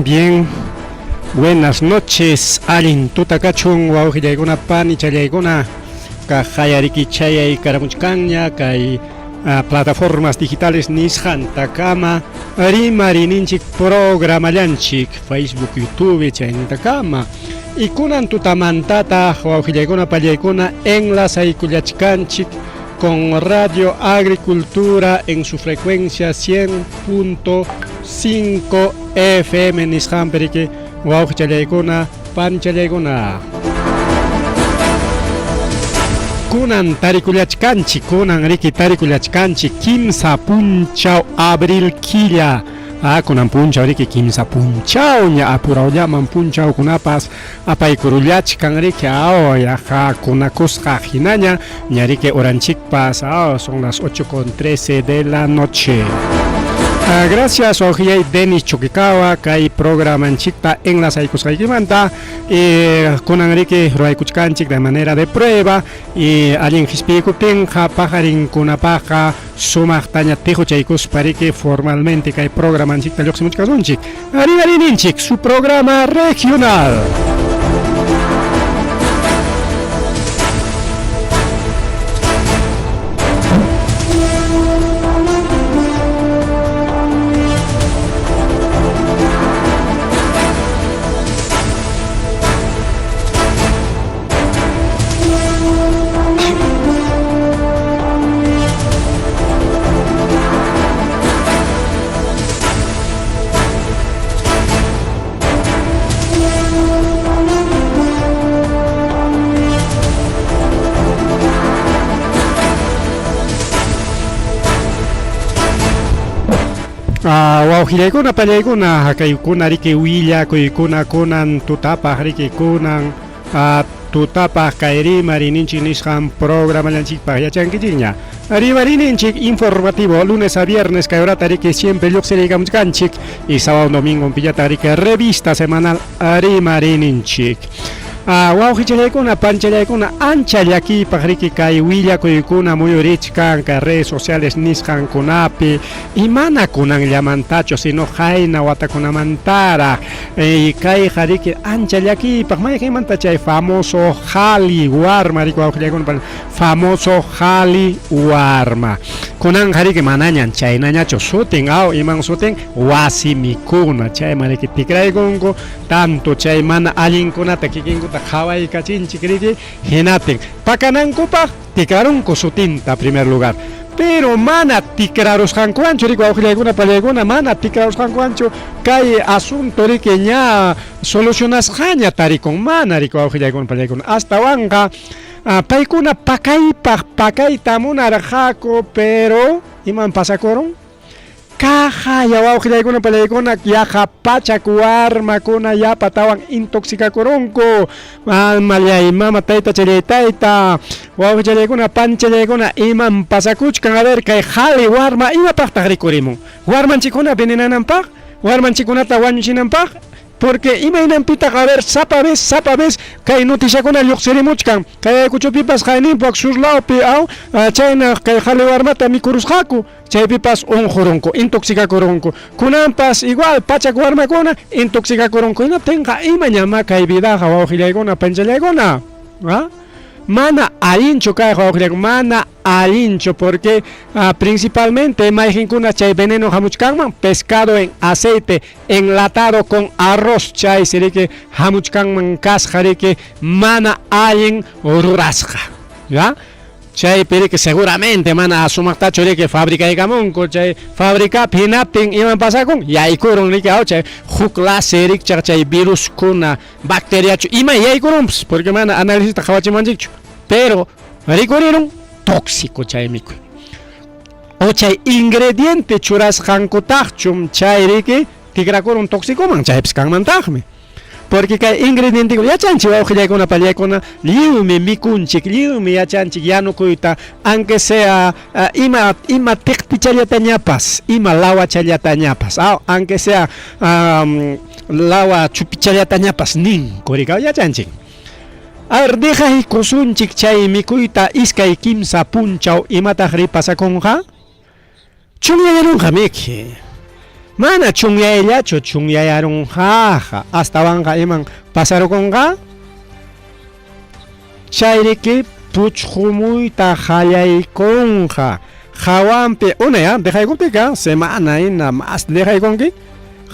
Bien, buenas noches. Alin tutakachun wawqillaykuna pani challaykuna kajayariki chayay karamuchkanña kay plataformas digitales nisqanta kama rimarininchik programallanchik Facebook, YouTube chaynita kama y kunan tutamantata wawqillaykuna pallaykuna enlazaykullachkanchik con Radio Agricultura en su frecuencia 100.5 FM nisqanpiriki wawqillaykuna panchallaykuna kunan tarikullachkanchik kunan riki tarikullachkanchik kimsa punchaw abril killa kunan punchaw riki kimsa punchaw ña apurawllaman punchawkunapas apaykurullachkan riki yaqa kunakusqa hinaña ña riki horanchikpas son las 8:13 de la noche. Gracias wawqillay Denis Choquecawa kay programanchikta enlazaykusqaykimanta kunan riki ruaykuchkanchik de manera de prueba y allin hisp'ikuptinqa pajarinkunapaqa sumaqtaña tijuchaykuspa riki formalmente kay programanchikta lluqsimuchkasunchik rinarininchik su programa regional. Wawqillaykuna pallaykuna kaykuna riki willa kuykuna kunan tutapaq riki kunan tutapaq kay rimarininchik nisqan programallanchikpaq yachankichikña rimarininchik informativo lunes a viernes kay horata riki siempre lluqsiraykamuchkanchik y sábado domingo pillata riki revista semanal rimarininchik wawqillaykuna panchallaykuna ancha llakipaq riki kay willakuykuna muyurichkan kay redes sociales nisqankunapi y mana kunanllamantachu sino hayna watakunamantara y kayqa riki ancha llakipaq mayqaymanta chay famoso Jali Warma riki wawqillaykuna famoso Jali Warma kunanqa riki manañan chaynañachu sutin iman sutin wasimikuna chayman riki tikraykunku tanto chay mana allinkunata kikinkuta hawaykachinchik riki hinatin pakanankupaq tikarunku sutinta primer lugar pero mana tikrarusqankuwanchu riki wawqillaykuna pallaykuna mana tikrarusqankuwanchu kay asunto riki ña solucionasqaña tarikun mana riki wawqillaykuna pallaykuna astawanqa paykuna pakayta munarqaku pero iman pasakurun caja ya wawqillaykuna pallaykuna yaqa pachak warmakuna yapatawan intoxicakurunku malay mama tayta chalay tayta wawqillaykuna panchallaykuna iman pasakuchkan a ver kay Jali Warma imapaqtaq rikurimun warmanchikkuna venenananpaq warmanchikkunata wañuchinanpaq porque imaynampitaq a ver sapa vez kay noticiakuna lluqsirimuchkan kay kuchupipas qayninpaq suslawpi chayna kay Jali Warmata mikurusqaku chaypipas unqurunku intoxicakurunku kunanpas igual pachak warmakuna intoxicakurunku hinatinqa imañama kay vidaqa wawqillaykuna panchallaykuna mana allinchu kay wawqillaykuna mana allinchu porque principalmente mayqinkuna chay veneno hamuchkanman pescado en aceite enlatado con arroz chay siriki hamuchkanman kasqa riki mana allin rurasqa ya chay piriki seguramente mana asumaqtachu riki fabrikaykamunku chay fabricapi hinaptin iman pasakun yaykurun riki chay huk clase rikchaq chay viruskuna bacteriachu ima yaykurunpas porque mana analisista qawachimanchikchu pero rikurirun tóxico chay mikuy o chay ingrediente churasqankutaqchum chay riki tikrakurun tóxicoman chaypis kanmantaqmi porque kay ingrediente yachanchik wawqillaykuna pallaykuna lliwmi mikunchik lliwmi yachanchik yanukuyta aunque sea ima tiqpichallatañapas ima lawachallatañapas aunque sea lawa chupichalatañapas ninkurika yachanchik a ver deja kusunchik chay mikuyta iskay kimsa punchaw imataq ripasakunqa chunyanunqa miki Mana chunyayallachu chunyayarunjaja hasta vanqa iman pasarukunqa chayriki puchqumuyta qallaykunqa hawanpi una dejaykunpiqa semana ina más dejaykunki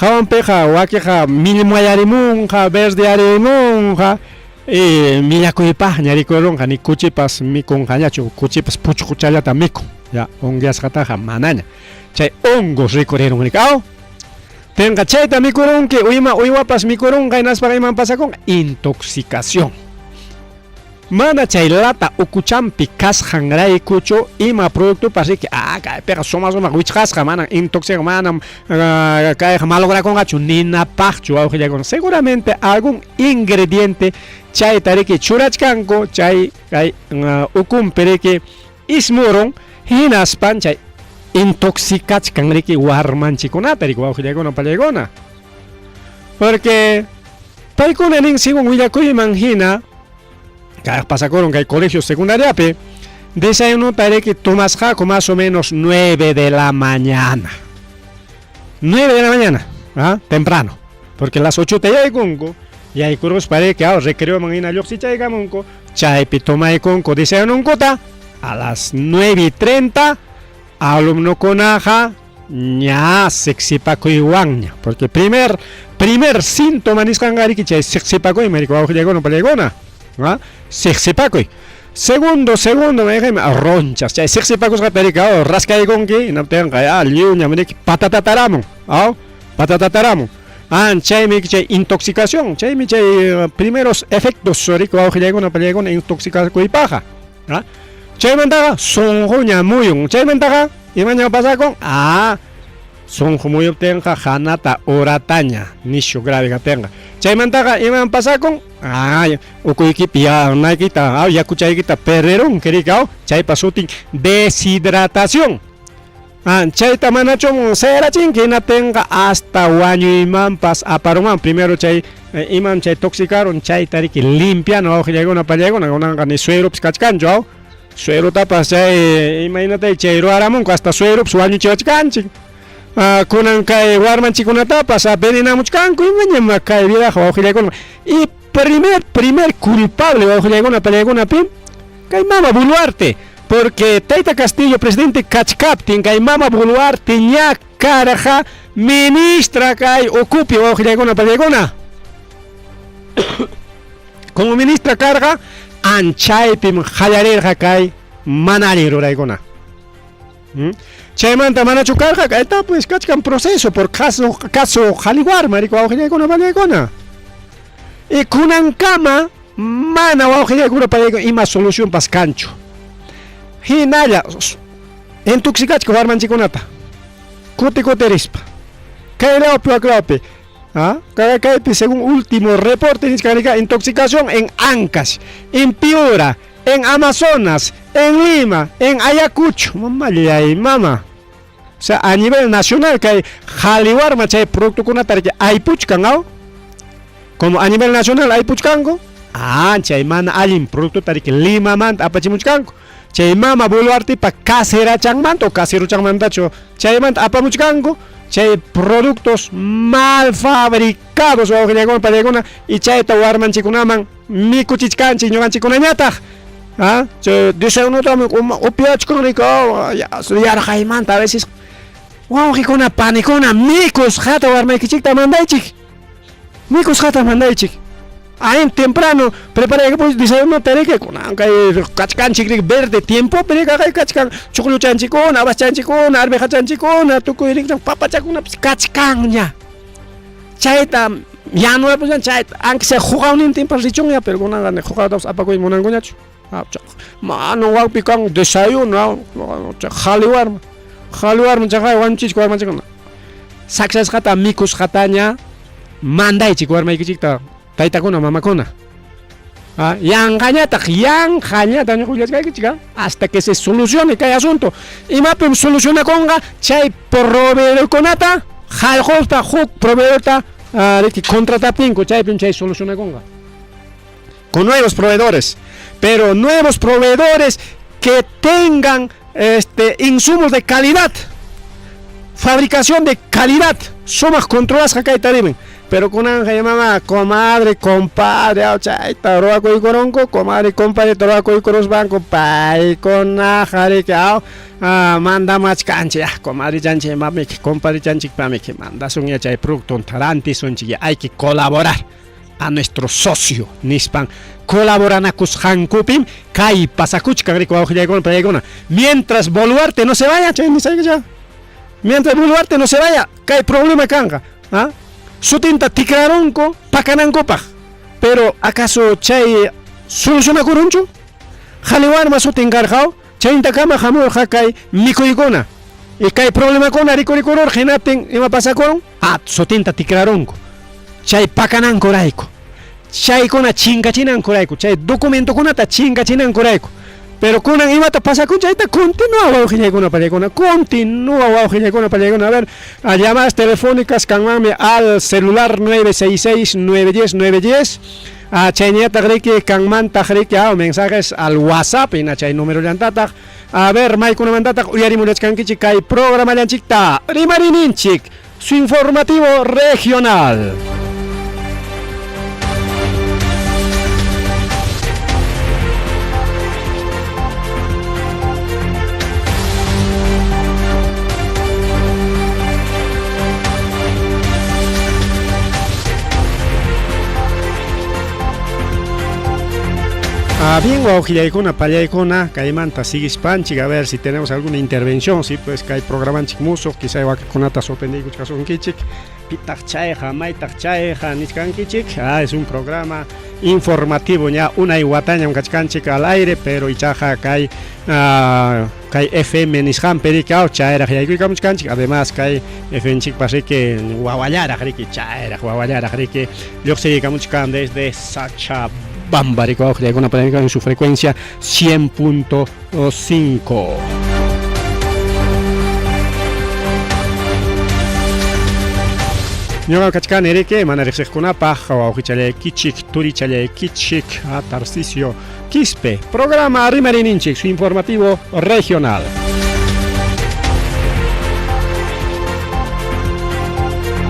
hawanpiqa wakiqa millmayarimunqa verdearimunqa millakuypaq ñarikurunqa ni kuchipas mikunqañachu kuchipas puchquchallata mikun ya onguiasqataqa manaña chay hongos rikurunqa tenga chayta mikurunki uywapas mikurunqa hinaspaqa iman pasakunqa intoxicación mana chay lata ukuchampi kasqanraykuchu ima productopas riki kaypiqa sumaq wichqasqa mana intoxica mana kayqa malograkunqachu ninapaqchu wawqillakuna seguramente algún ingrediente chayta riki churachkanku chay kay ukunpi riki ismurun hinaspan chay intoxicachkan riki warmanchikunata riki wawqillakuna pallaykuna porque paykuna nin según willakuyman hina kay pasakurun kay colegio secundariapi desayunota riki tomasqaku más o menos 9 de la mañana 9 de la mañana temprano porque las 8 yaykunku yaykuruspa riki recreoman hina lluqsichaykamunku chaypi tomaykunku desayununkuta a las 9:30 alumnokunaqa ña seqsipakuywanña porque primer síntoma nisqanqa riki chay seqsipakuymi riki wawqillakuna pallaykuna seqsipakuy segundo ronchas chay seqsipakusqapi riki raskaykunki hinaptinqa lliwñam riki patatataramun patatataramun chaymi chay intoxicación chaymi chay primeros efectos riki wawqillaykuna pallaykuna intoxicakuypaqa chaymantaqa sunqu ñamuyun chaymantaqa imaña pasakun sunqu muyuptinqa hanata urataña nishu grave katinqa chaymantaqa iman pasakun ukuykipi yanaykita yakuchaykita perderunki riki chaypa sutin deshidratación chayta manachun serachinki hinaptinqa hasta wañuymanpas aparunman primero chay iman chay toxicaron chayta riki limpiano wawqillaykuna pallaykuna kunanqa ni sueropis kachkanchu suerotapas chay imaynatay chay ruwaramunku hasta sueropis wañuchiwachkanchik kunan kay warmanchikunatapas veninamuchkanku imañam kay vidaqa wawqillaykuna y primer culpable wawqillaykuna pallaykunapi kay mama Boluarte porque Tayta Castillo presidente kachkaptin kay mama Boluarte ña karqa ministra kay ocupi wawqillaykuna pallaykuna como ministra karqa anchaypim qallarirqa kay manari ruraykuna chaymanta manachu karqa kayta pues kachkan proceso por caso qhaliwarma riki wawqillaykuna pallaykuna y kunankama mana wawqillaykuna pallaykuna ima solución pas kanchu hinalla intoxicachka warmanchikunata kutirispa kay lawpi kaypi según último reporte nisqanika intoxicación en Ancash, en Piura, en Amazonas, en Lima, en Ayacucho, mama. O sea, a nivel nacional kay qhaliwarma chay productokunata aypuchkan como a nivel nacional aypuchkanku chay mana allin productota riki Limamanta apachimuchkanku chay mama Boluartepa caserachanmanta o caseruchanmantachu chaymanta apamuchkanku chay productos mal fabricados wawqillaykuna pallaykuna y chayta warmanchikunaman mikuchichkanchik ñuqanchikunañataq chay desayunotami upiachkun riki yarqaymanta a veces wawqikuna panikuna mikusqata warmaykichikta mandaychik en temprano preparaykapush desayunota riki kunanqa kachkanchik riki verde tiempopi riki kachkan chuqlluchanchikuna abaschanchikuna arvejachanchikuna tukuy riki papachakunapas kachkanña chayta yanurapushan chayta aunque sea juqawnintinpas richunña pero kunanqa ni juqawtapas apakuy munankuñachu mana wawpi kan desayuno qhaliwarma chaqay wañuchichik warmanchikuna saksasqata mikusqataña mandaychik warmaykichikta taytakuna mamakuna yanqañataq ñuqllachkaykichik hasta que se solucione kay asunto imapim solucionakunqa chay proveedorkunata hallquspa huk proveedorta riki contratapinku chaypim chay solucionakunqa con nuevos proveedores pero nuevos proveedores que tengan insumos de calidad fabricación de calidad somos controladas acá y tarimen. Pero con anja mamá, comadre, compadre, chay, taroaco y coronco, comadre, compadre, taroaco y coros banco, pai, con ajare que manda más cancha, comadre chanche, mami, compadre chanche, mami, que manda son ya chay producto, taranti son chilla, hay que colaborar a nuestro socio, Nispan, colaboran a Cusjancupim, Kai, Pasacuchca, mientras Boluarte no se vaya, chay, ni sabe que ya. Mientras Boluarte no se vaya, cae problema canga, ¿ah? Sutinta tikraronco, pacananco paj. Pero ¿acaso chay soluciona curuncho? Jaliwar más utingarjao, chay intakama jamur jakai mikoigona. Y cae problema con aricoricor, genaten y ma pasa con. Sutinta tikraronco. Chay pacananco raico. Chay con a chingachinan coraico. Chay documento con ata chingachinan coraico. Pero con una imata pasa con chaita, continúa con a ver, a llamadas telefónicas canmame al celular 966 910 910 a chayneta griki canman tajriki a mensajes al WhatsApp en chay número llantata a ver maikuna mandata uyari mulechkankichi kai programa llanchikta rimarininchik su informativo regional. Bien, guaujillaicona, pallaicona, caimanta, siguis panchig, a ver si tenemos alguna intervención, sí, pues que hay programas muso, quizá igual que con ata sorprendido, cason kichik, pitach chaeja, maitach chaeja, niskan kichik, es un programa informativo, ya una iguataña, un cachcanchik al aire, pero ichaja kai FM niskan pericao, chaera, yaikuikamchkanchik, además kai FM chik pase que guaguayara, que chaera, guaguayara, que yo sé que muchkan desde Sacha Bambarico, una polémica en su frecuencia 100.5. Ñoqa kachkan ereke mana riqsiqkunapaq wawqichallay kichik turichallay kichik a Tarcisio Quispe, programa Rimarininchik, su informativo regional.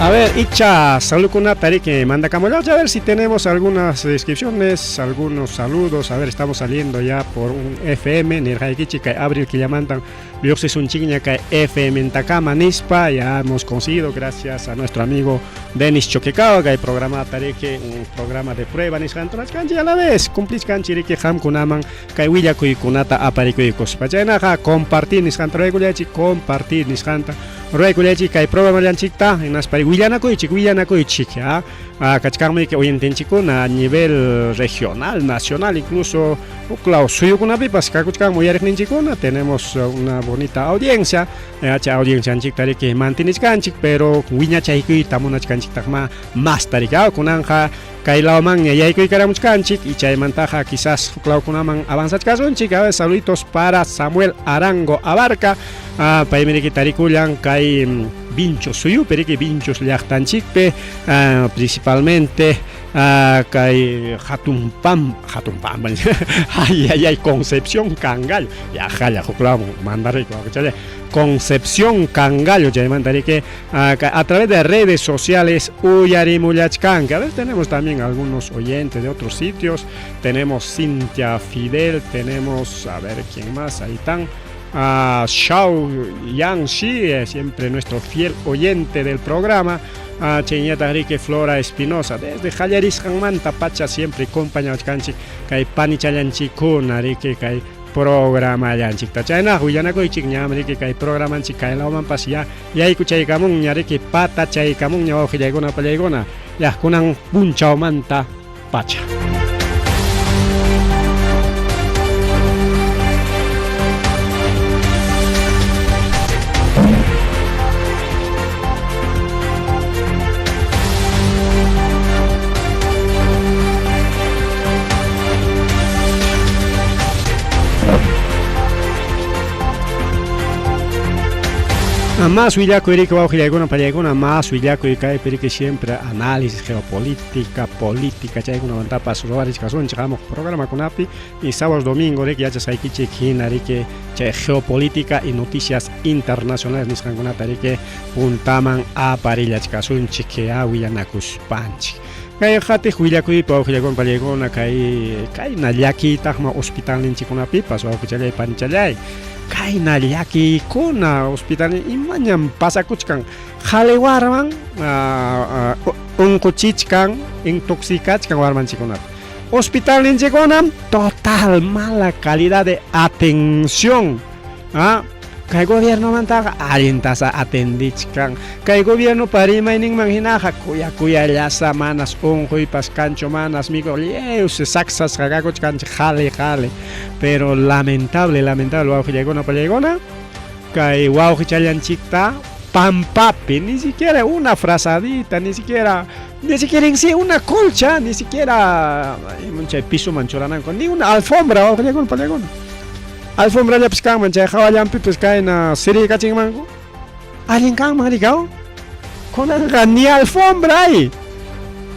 A ver, Icha, salud con Natari que manda Camolao, a ver si tenemos algunas descripciones, algunos saludos, a ver, estamos saliendo ya por un FM, Nirjaikichi, que abril que llaman Bioxis un chiña que FM en Takama, Nispa, ya hemos conseguido gracias a nuestro amigo Denis Choquecao, que hay programa Tareke, un programa de prueba, Nisjantonas Kanchi a la vez, cumplis Kanchi que Ham Kunaman, que Willa Kunata Aparikuikos, Pachanaja, compartir Nisjantoreguliachi, compartir Nisjanta. Rueculechi que hay programa lanchita en las Willana Koichik, Cachcarme que hoy en a nivel regional, nacional, incluso Suyukuna Pipas, Cacuchcam, tenemos una bonita audiencia, audiencia en Chictari que mantiene Canchic, pero Wiña Chaiki, Tamunach Canchic más taricao, con Anja, Kailauman, Yaiko y Caramuchcanchic, y Chaimantaja, quizás Claucunaman avanzat Casonchic, saluditos para Samuel Arango Abarca, Paimerique Tariculan, Kai Vinchos Suyu, Perique Vinchos Liachtanchicpe, principalmente. Kai Hatumpam, ay, Concepción Cangallo, ya jala, joclamo, mandaré, Concepción Cangallo, ya mandaré que a través de redes sociales Uyarimulachcan, que a veces tenemos también algunos oyentes de otros sitios, tenemos Cintia Fidel, tenemos, a ver quién más, ahí están. Shao Yang siempre nuestro fiel oyente del programa. Cheñeta Rique Flora Espinosa desde Jallaris Hanmanta Pacha siempre acompaña canchi kai panicha yanchi con Rique kai programa yanchi tachana huyana ko ichik nyam Rique kai programa yanchi kai lawan pasia ya ikuchai kamun nyariki pata chai kamun nyawa khilagona palegona ya kunang punchao manta Pacha. Más huillaco erika wawqillaykuna pallaykuna más huillaco kay piriki siempre análisis geopolítica, política chaykunamantapas ruwarishkasunchik hamuq programakunapi y sábado domingo riki yachasqaykichik hina riki chay geopolítica y noticias internacionales nisqankunata riki puntaman aparillachkasunchik willanakushpanchik. Kay qhatiq willakuypi wawqillaykuna pallaykuna kayna llakiytaqma hospital ninchikunapipas wawqichalay panichalay kayna llakikuna hospital imañam pasakuchkan qhali warman unquchichkan intoxicachkan warmanchikunata hospital ninchikunam total mala calidad de atención kay gobierno mantaqa allintasa atendichkan kay gobierno parimayninman hinaqa kuyallasa manas unquypas kanchu manas migo llewsi saksasqa kakuchkanchik qhali pero lamentable wawqillaykuna pallaykuna kay wawqichallanchikta pampapi ni siquiera una frazadita ni siquiera en sí una colcha ni siquiera chay pisoman churananku ni una alfombra wawqillaykuna pallaykuna alfombra llapish kanman chay hawallanpipish kayna sirikachinmanku allin kanman rikaw kunanqa ni alfombra hay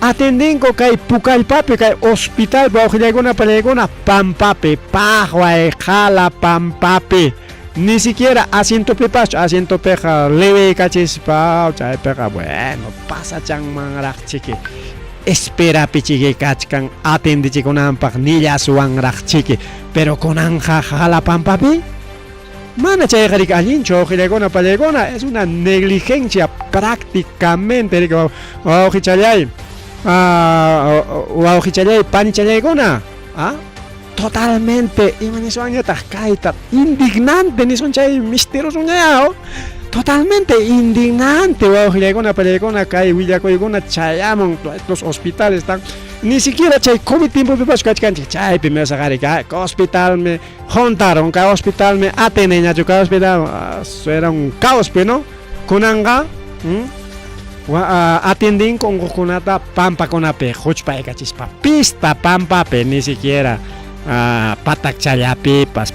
atendinko kay Pucallpapi kay hospital wawqillaykuna pallaykuna pampapi paqway qhala pampapi ni siquiera asientopiqa leve kachispa chaypiqa bueno pasachanmanraqchiki esperapi chiki kachkan atendichikunanpaq nillasuwanraqchiki pero kunanja qhala pampapi mana chayqa riki allinchu wawqillaykuna pallaykuna es una negligencia prácticamente riki wawqichalay panichallaykuna totalmente imaniswanñataq kayta indignante nisun chay misteriosuñayaw totalmente indignante wawqillaykuna pallaykuna kay willakuykuna chayamun los hospitales están ni siquiera chay COVID tiempopipas kachkanchik chaypi mesaqari kay hospitalmi juntaron kay hospitalmi ateneñachu kay hospital era un caospi no kunanqa atendinko unqukunata pampakunapi huchpay kachispa pista pampapi ni siquiera patak challapipas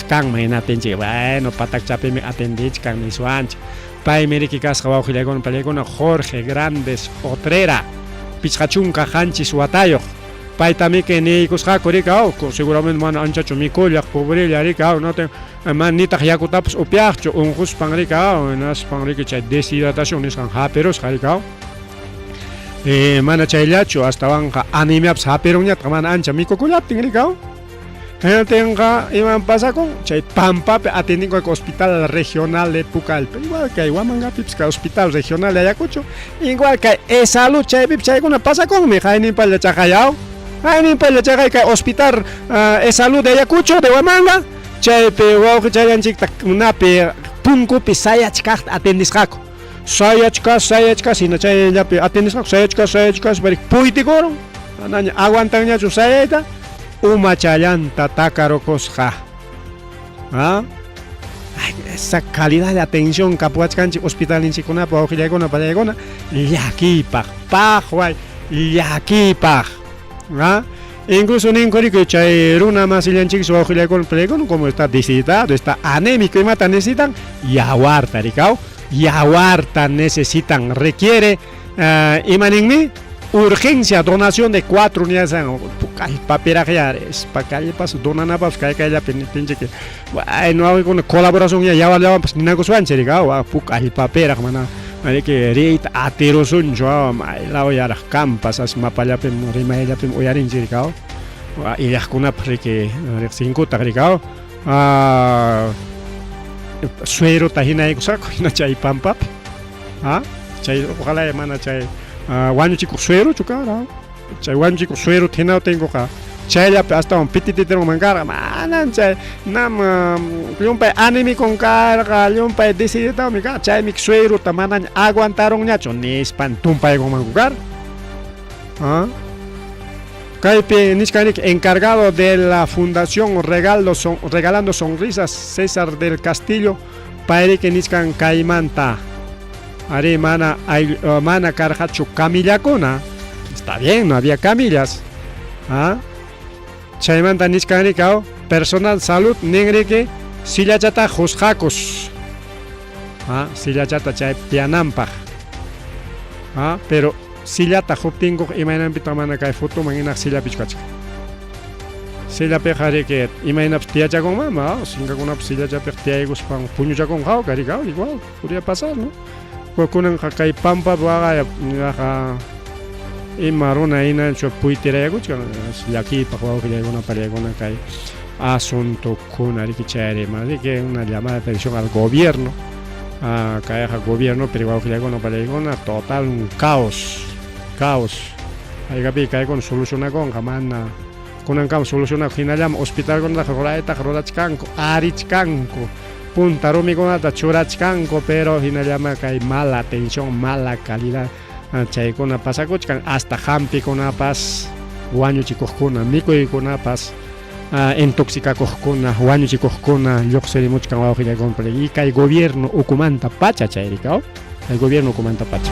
kanman hinatinchik bueno patak chapimi atendichkan niswanchik paymi riki kasqa wawqillaykuna pallaykuna Jorge Grandes Otrera pichqachunqa qanchis watayuq paytami que niykusqaku rika seguramente mana anchachu mikullaq pobrella rika no ten man nitaq yakutapas upyaqchu unquspan rika naspan riki chay deshidratación nisqan hapirusqa rika mana chayllachu astawanqa anemiapas hapirunñataq mana ancha mikukullaptin rika tenga iman pasakun chay pampapi atendinko hospital regional de Pucallpa igual kay Huamangapipas kay hospital regional de Ayacucho igual kay salud chaypi chaykuna pasakunmi hayninpalla chaqayaw hayninpalla chaqay kay hospital salud de Ayacucho de Huamanga chaypi wawqichallanchikta napi punkupi sayachkaqta atendisqaku sayachkas hina chayllapi atendisqaku sayachkas bari puytikurun anaña aguantanñachu sayayta umachallanta takarukusqa esa calidad de atención kapuachkanchik hospital ninchikunapa wawqillaykuna pallaykuna llakipaq paqway llakipaq incluso ninku riki chay runa masillanchik wawqillaykuna pallaykuna como está desidratado está anémico imata necesitan yawarta rikaw yawarta necesitan requiere imaninmi urgencia donación de 4 unidades papirajes Pucallpas donanapas kayllapi pinchiki no hay una colaboración yawarllawanpas ninakuswanchik rikaw Pucallpapiraq mana riki riyta atirusunchu maylaw yaraq kampas asmapallapi rimayllapi uyarinchik rikaw illaqkunapas riki riqsinkutaq rikaw sueruta hinaykusaqku hina chay pampapi chay ojalá mana chay wañuchikuq sueruchu kara chay wañuchikuq suero hinata tinkuqa chayllapi astawan pitititiman mankarqa manan chay nama llumpay anémico karqa llumpay desidratawmi karqa chaymi sueruta manaña aguantarunñachu nispan tumpaykunmanku karqa kaypi nishkaniki encargado de la fundación Regalando Sonrisas César del Castillo payriki nishkan kaymanta ari mana karqachu camillakuna está bien no había camillas chaymanta nishkanrika personal salud ningriki sillachata husqakus sillachata chay pianampaj, pero sillata huptinko imaynapita mana kay futuman inak sillapichu kachka. Sillapiqa harik imaynapas tiyachakunmanmi, sinkakunapas sillachapiqa tiyayguspan puñuchakunqa karika igual, podría pasar, ¿no? Kunanqa kay pampa waqaya ima runa hinachu puytirayakuchkan llakipaq wawqillaykuna pariykuna kay asuntokuna riki chayrima riki una llamada de atención al gobierno, kayqa gobierno pero wawqillaykuna pariykuna total un caos aygapi kaykuna solucionakunqa mana kunankaman solucionakuq hinallam hospitalkunaqa ruraytaqa rurachkanku arichkanku punta rumikunata churachkanku pero hinallama kay mala atención mala calidad chaykuna pasakuchkan hasta hampikunapas wañuchikuqkuna mikuykunapas intoxicakuqkuna wañuchikuqkuna lluqsirimuchkan wawqillaykuna y kay gobierno ukumanta pacha chayrika kay gobierno ukumanta pacha.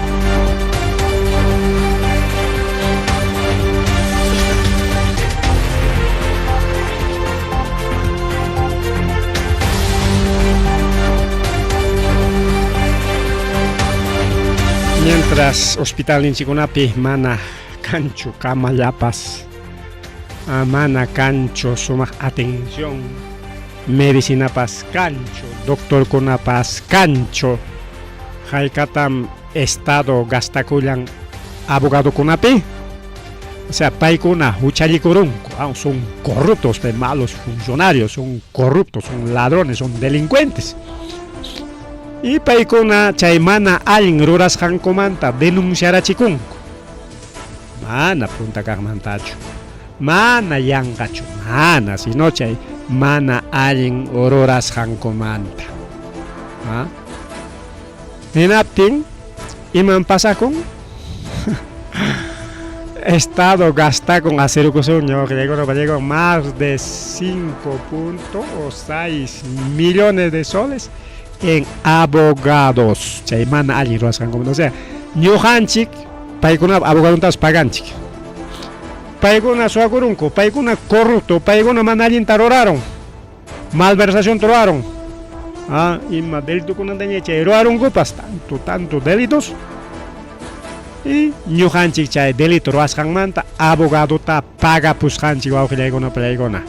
Mientras hospital ninchikunapi mana kanchu kamallapas, mana kanchu sumaq atención medicinapas kanchu, doctorkunapas kanchu, haykatam estado gastakullan abogadokunapi, o sea paykuna huchallikurunku, son corruptos, malos funcionarios, son corruptos, son ladrones, son delincuentes. Y paykuna chay mana allin rurasqankumanta denunciarachikunku. Mana punta kaqmantachu, mana yanqachu, mana sino chay mana allin rurasqankumanta. Hinaptin iman pasakun Estado gasta con aserukusuño que llegó más de 5.6 millones de soles en abogados. Chaymana allí lo hacen como, o sea, ñuhanchik, paikuna abogados paganchik. Paikuna suakurunko, paikuna corrupto, paikuna manalin taroraron. Malversación troaron. Y más delito con andaña roaron gupas, tanto delitos. Y ñuhanchik chay delito roaskan manta, abogado ta paga pushanchik wawqillaykuna pallaykuna.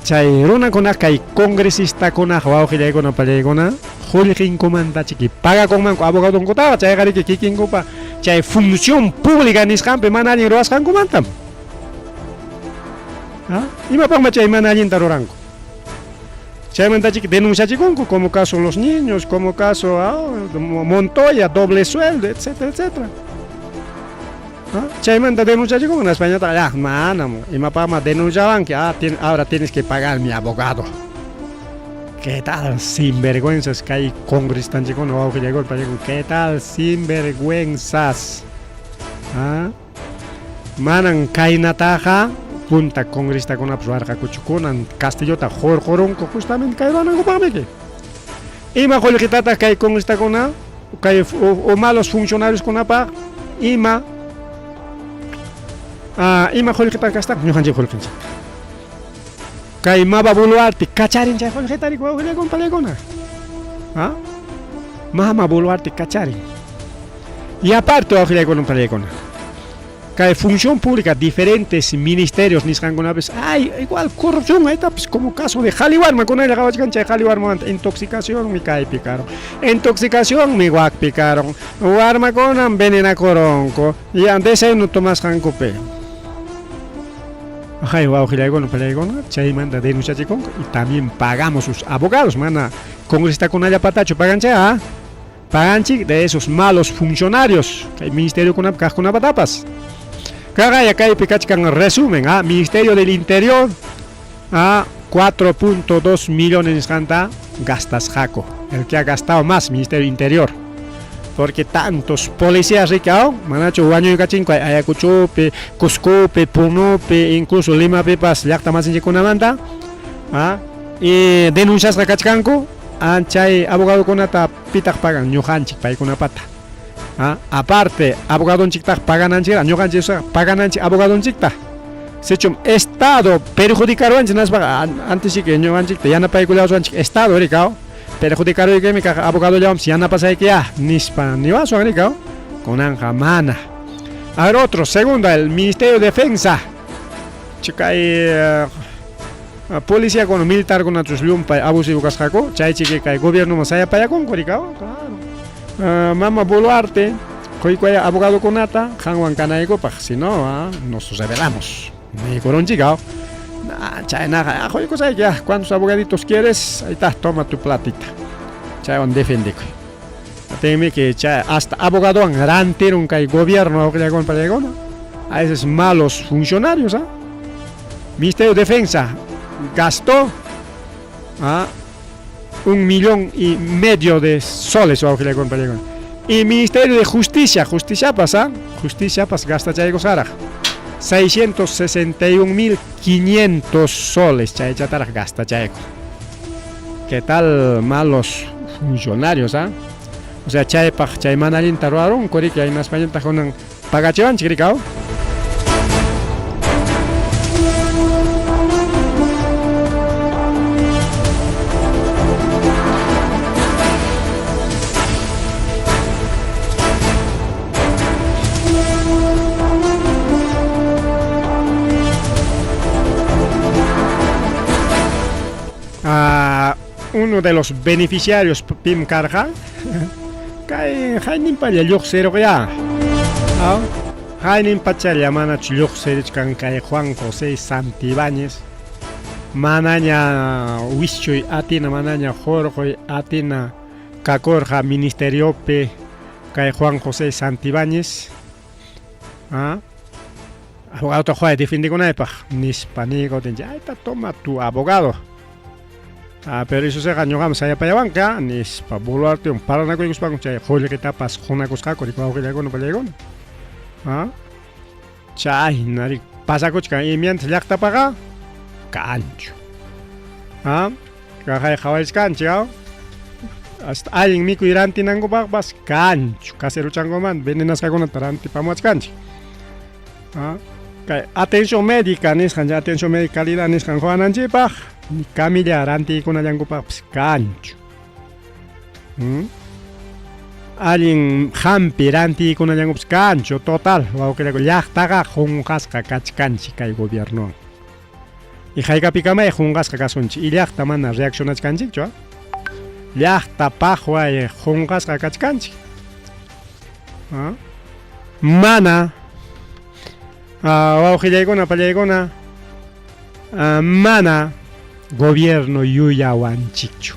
Chay runakuna kay congresistakuna wawqillaykuna pallaykuna qullqinkumantachiki paga kunmanku abogadonkutaqa chay qariki kikinkupa chay función pública nisqanpi mana allin ruwasqankumantam. Imapaqma chay mana allinta ruranku. Chaymantachiki denunciachikunku como caso los niños, como caso Montoya, doble sueldo, etcétera, etcétera. Chaymanta denunciachikunku en España ya manamo, imapaqma denunciaban que ahora tienes que pagar mi abogado. ¿Qué tal sinvergüenzas que hay congrestanchikuna wawqillaykuna pallaykuna? ¿Qué tal sinvergüenzas? Manan kaynataqa punta congrestakunapas warqakuchukunan Castillota jorqorunku justamente kay ruwanakupaqmi. Ima qullqitata kay congrestakuna kay o malos funcionarios kunapaq ima qullqita kastan ñuqanchik qullqinchik. Kay maba buluarti kacharin chay qullqitari wawqillaykuna pallaykuna. Mama buluarti kacharin. Y aparte wawqillaykuna pallaykuna. Kay función pública, diferentes ministerios nisqankunapas hay igual corrupción, ahí está pues, como caso de Jaliwarma, con él chay Jaliwarma intoxicación mi kay picaron, intoxicación mi guac picaron, warma con venena coronco y antes ahí no tomas jancope. Ajá, wawqillaykuna pallaykuna chaymanta denunciachikunku y también pagamos sus abogados, mana congresistakuna patacho pagan chay, paganchik de esos malos funcionarios, kay ministerio kunap kaqkunapa tapas. Kagaya kay pikachkan resumen, Ministerio del Interior, 4.2 millones gastas jaco, el que ha gastado más Ministerio del Interior, porque tantos policías ricaos, manacho guaño y cachinco, Ayacuchope, Cuscope, Punope, incluso Lima Pepas, Llacta más en manta, y denuncias rakachkanko, anchay abogado kunata pitak pagan, ñuhanchik paykunapata. Aparte, abogado chicta pagananchik, ñuqanchik pagananchik abogado chicta. Sechum Estado perjudicaron antes que ñuqanchik yana paykulawanchik Estado rikao perjudicario que mi abogado ya si anda pasa que ya nispa ni va su agrica con anja mana. A ver otro, segunda, el Ministerio de Defensa. Chica policía con militar con otros lumpa abusivo cascaco, chay chique que gobierno masaya para con coricao, claro. Mama Boluarte, coy abogado con ata, Juan Canaico, pa si no, nos revelamos. Me coron chicao. Chay nada, joy cosa ya, ¿cuántos abogaditos quieres? Ahí está, toma tu platita. Chay on defende. Teme que chay hasta abogado en garante un que gobierno que le con para a esos malos funcionarios, Ministerio de Defensa gastó 1,5 millones de soles o que le con para y Ministerio de Justicia pasa gasta chayco sara 661.500 soles chay chatar gasta chayco. ¿Qué tal malos funcionarios, O sea, chay manalin taruaron kori que hay en España tajonan pagachevan chikricao. Uno de los beneficiarios Pim Carja Kay Jainin Paya Luxero ya. Jainin Pachaya Mana Luxerich kan kay Juan José Santibáñez. Manaña Wischoy Atina Manaña Jorge Atina Cacorja Ministerio P kay Juan José Santibáñez. Abogado to juega defiende con epa. Nispanigo tenja. Ahí está, toma tu abogado. Pero eso se ganó vamos allá para banca, ni para Boluarte un par de cosas para escuchar. Joder que tapas con una cosa que cuando que no para llegar. Chay, nari pasa coche y mientras ya está paga, cancho. Que hay cancho. Hasta alguien me cuidan tinango pas cancho. Casero changoman, venden las cagonas taranti para más cancho. Atención médica, ni atención médica calidad ni Juan Anchipa. Ni camilla aranti con algo para cancho. Alguien hampiranti con algo cancho total. O que le ya taga jungasca cachcanchi que el gobierno. Y jaiga picama y jungasca casunchi. Y ya tamana reacción a canchi, ¿no? Ya tapajua y jungasca cachcanchi. Mana. O que llegona para llegona. Mana. Gobierno Yuyawan Chicho.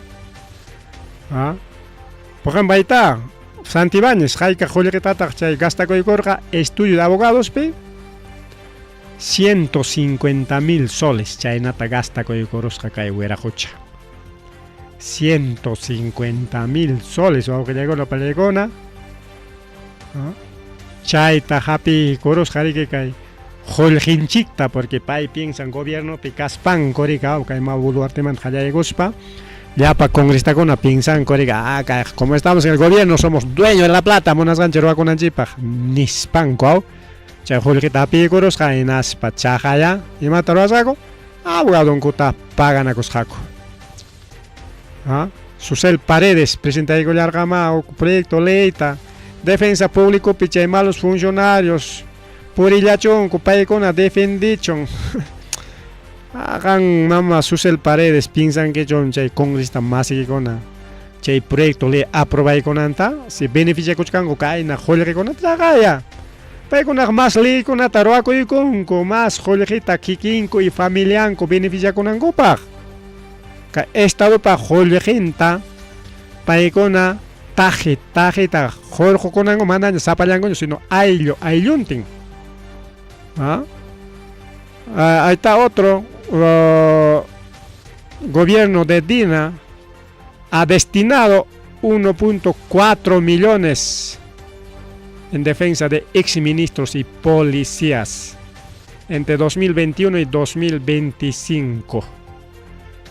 Por ejemplo, ahí está Santibáñez, Jaika Joliketata, gasta Coicorga, estudio de abogados, 150.000 soles, Chainata gasta Coicorosca Caihuerajocha. 150.000 soles, o que llegó la pelegona. Chaita Happy Coros Jarike Kai. Jolginchikta porque pai piensan gobierno picaspan corica o caima Boluarte man jaya de gospa ya pa congresta con piensan corica como estamos en el gobierno somos dueños de la plata monas ganchero con anchipa nispan co cha jolgita picoros jainas pachajaya y matarosaco abogado en cuta pagan a cosjaco Susel Paredes presenta ahí largama o proyecto leita defensa público picha malos funcionarios Purillachon, cupay con a defendichon. Hagan mama Susel Paredes, piensan que John Chay congresta más que con a Chay proyecto le aprobay con anta, se beneficia con cae na jolre con anta gaya. Pay con a más ley con a taroaco y con más jolrita kikinko y familianco beneficia con angopa. Ka estado pa jolrenta, pay con a tajeta, jorjo con ango mandan zapayango, sino ayunting. Ahí está otro gobierno de Dina ha destinado 1.4 millones en defensa de exministros y policías entre 2021 y 2025.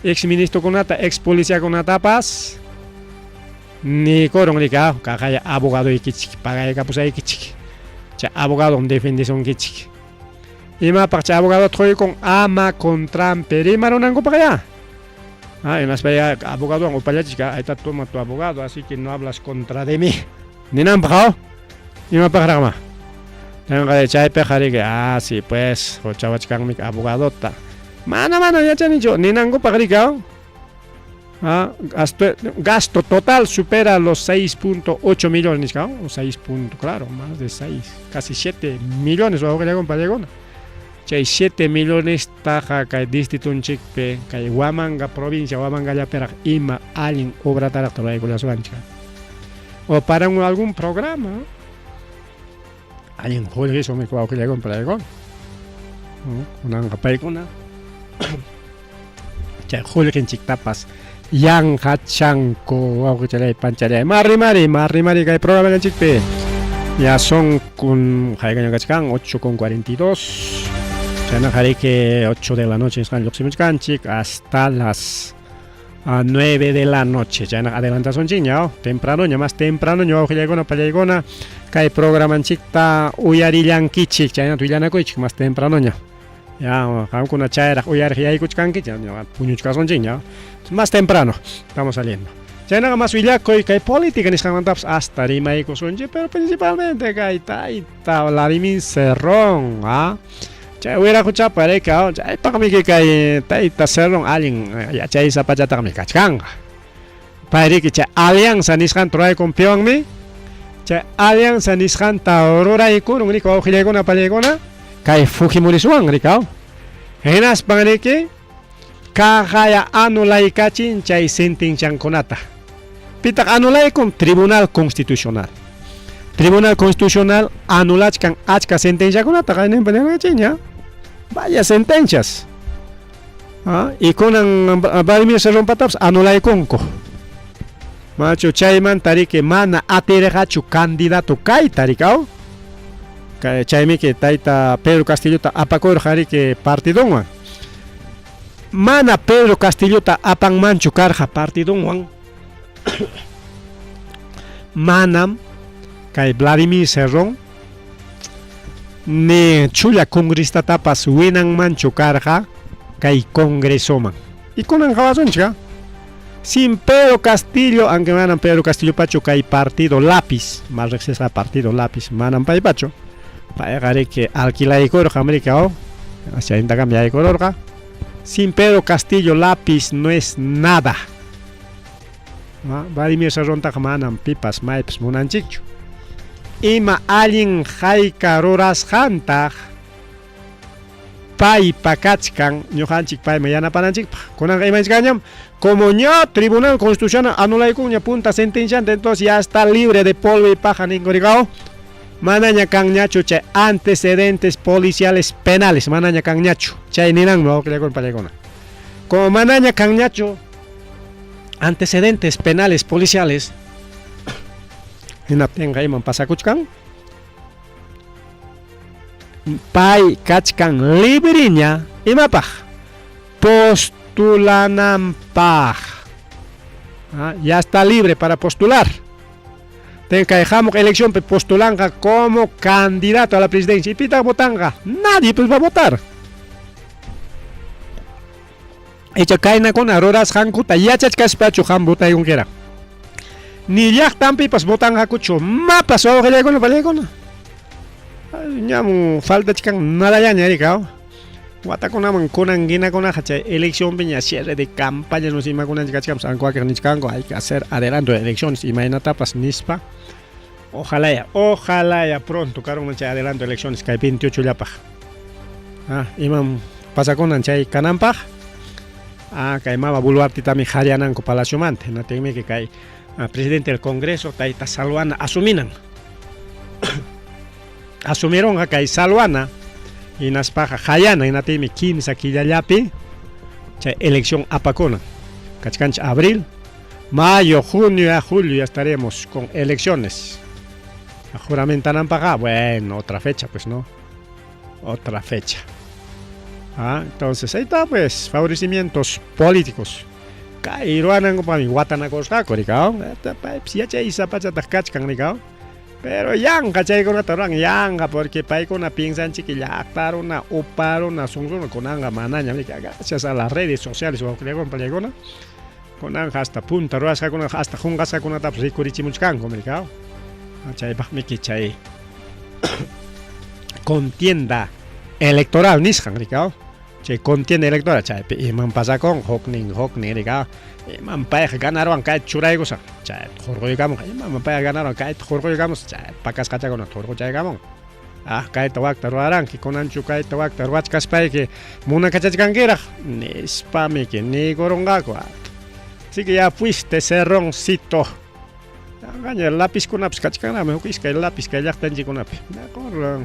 Exministro con ata, ex policía con atapas, ni corong ni kaya abogado ikichik, paga kapusa ikichik, cha abogado defendición ikichik. Y más para abogado troy con ama contra perímaro nango para allá. En las abogado, o chica, ahí está toma tu abogado, así que no hablas contra de mí. Ni nada, pajao. Ni me pagará más. Tengo que echar pejar que, sí, pues, o chava chica, mi abogado, ta. Mano, ya te han dicho, ni nango pagar. Gasto total supera los 6.8 millones, ¿no? O 6 claro, más de 6, casi 7 millones, o que le compadre. 7 millones taja que distrito un chique que Huamanga provincia Huamanga ya pera ima alguien obra tarak to la suancha o para algún programa alguien juega eso me creo que le compra con una paikuna ya juega en chictapas yang hachanko o que le panchale mari que programa en chique ya son con jaigan gachkan 8:42. Ya haré que 8 de la noche están los hasta las 9 de la noche. Ya adelanta son chiñao. Temprano, ya más temprano, yo voy a llegar para llegar que hay programa en chicta uyarillan kichik. Ya no tuyana coich más temprano ya. Ya, con una chaira uyar ya hay kuchkan kichik. Ya puñuchka son chiñao. Más temprano estamos saliendo. Ya nada más uyacoy que hay política en escantaps hasta rima y cosonje, pero principalmente que hay taita Vladimir Cerrón, ya hubiera escuchado para que ya para mí que está cerrón alguien ya chay zapata me cachanga para que ya alianza niskan trae campeón me ya alianza niskan ta aurora y con un rico ojile con una palegona kai Fujimori suang rico enas para que kaya anulai kachin chay sentencia konata pitak anulai con Tribunal Constitucional anulat kan achka sentencia konata kai nem pena chinya. Vaya sentencias. Y con Vladimir Cerrón Pataps anulai conco. Macho chayman tarike mana ateregachu candidato kai tarikao. Chayme que taita Pedro Castillo ta apakor harike partidonwan. Mana Pedro Castillo ta apang manchu karja partidonwan. Manam kai Vladimir Cerrón ne chula congresta tapas winan mancho carja kai congreso man y con anjabasoncha sin Pedro Castillo aunque manan Pedro Castillo pacho kai partido lápiz más recesa partido lápiz manan pai pacho para que alquila y corja america o hacia inda cambia de color sin Pedro Castillo lápiz no es nada. Vladimir Cerrón ta manan pipas maips munanchicho ima alguien haika roras hantag pai pakachkan ñujanchik pai mayana pananchik kunan imanchikanyam como ya Tribunal Constitucional anulay kuña punta sentencia entonces ya está libre de polvo y paja ningorigao manaña kan ñacho chay antecedentes policiales penales manaña kan ñacho chay ninan no que le con palegona como manaña kan ñacho antecedentes penales policiales tenga iman pasakuchkan pai kachkan librinya imapaj postulanampaj ya está libre para postular tenga que dejamos elección postulanga como candidato a la presidencia y pita votanga nadie pues va a votar hecha kaina con aroras hankuta ya chachkas pachu han vota y quiera ni ya tampi pas botan hakucho mapas o que le con ñamu falta chican nada ya ni cao wata con angina con hacha elección peña cierre de campaña no se ima con chican san cualquier ni chican hay que hacer adelanto de elecciones imagínate pas nispa ojalá ya pronto caro mancha adelanto de elecciones que hay 28 ya pa imam pasa con anchay canampa que mama buluarti tami harianan ko palacio mante na teme que cae presidente del Congreso taita Salwana asumieron acá y Salwana y nas paja hayana y natime 15 aquí ya yapi elección apacona cachcanch abril mayo junio a julio ya estaremos con elecciones juramentan paga bueno otra fecha pues no otra fecha entonces ahí está pues favorecimientos políticos Kairuanan ko pami watana ko sta ko rikao. Ya chay isa pacha takachkan rikao. Pero yanka chaykuna taruran yanka porque paykuna piensanchik llaqtaruna uparuna sunruna kunanqa manaña gracias a las redes sociales wawqiykuna pallaykuna kunanqa hasta punta ruwasqakuna hasta qunqasqakunatapas rikurichimuchkanku mercado chaypaqmi chay contienda electoral nisqan mercado chay contienda electoral chaypi iman pasakun huknin mercado iman payqa ganarwan kayta churaykusa chay hurquykamun iman payqa ganarwan kayta hurquykamus chay pakasqachakunata hurquchaykamun kayta waqta ruwaranki kunanchu kayta waqta ruwachkaspayki munakachachkankiraq nispamiki nigurunqaku así que ya fuiste cerroncito qaña lapizkunapas kachkanami huk iskay lápiz kay llaqtanchikkunapi mejor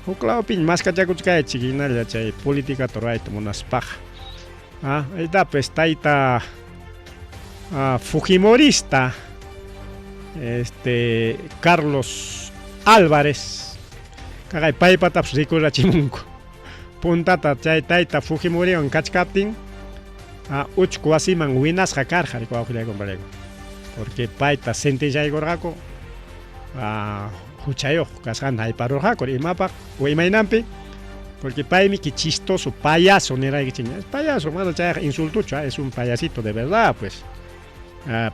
huk lawpiña maskachakuchkaychik hinalla chay politicata rurayta munaspaqa aytapas tayta fujimorista Carlos Álvarez kaqay paypatapas rikurachimunku puntata chay tayta Fujimoriwan kachkaptin uchku wasiman winasqa karqa riku wawqillaykuna porque payta sentenciaykurqaku huchayuq kasqanta ayparurqaku imapaq o imaynanpi porque paymi que chistoso payaso niraykichik payaso mana chayqa insultuchu es un payasito de verdad pues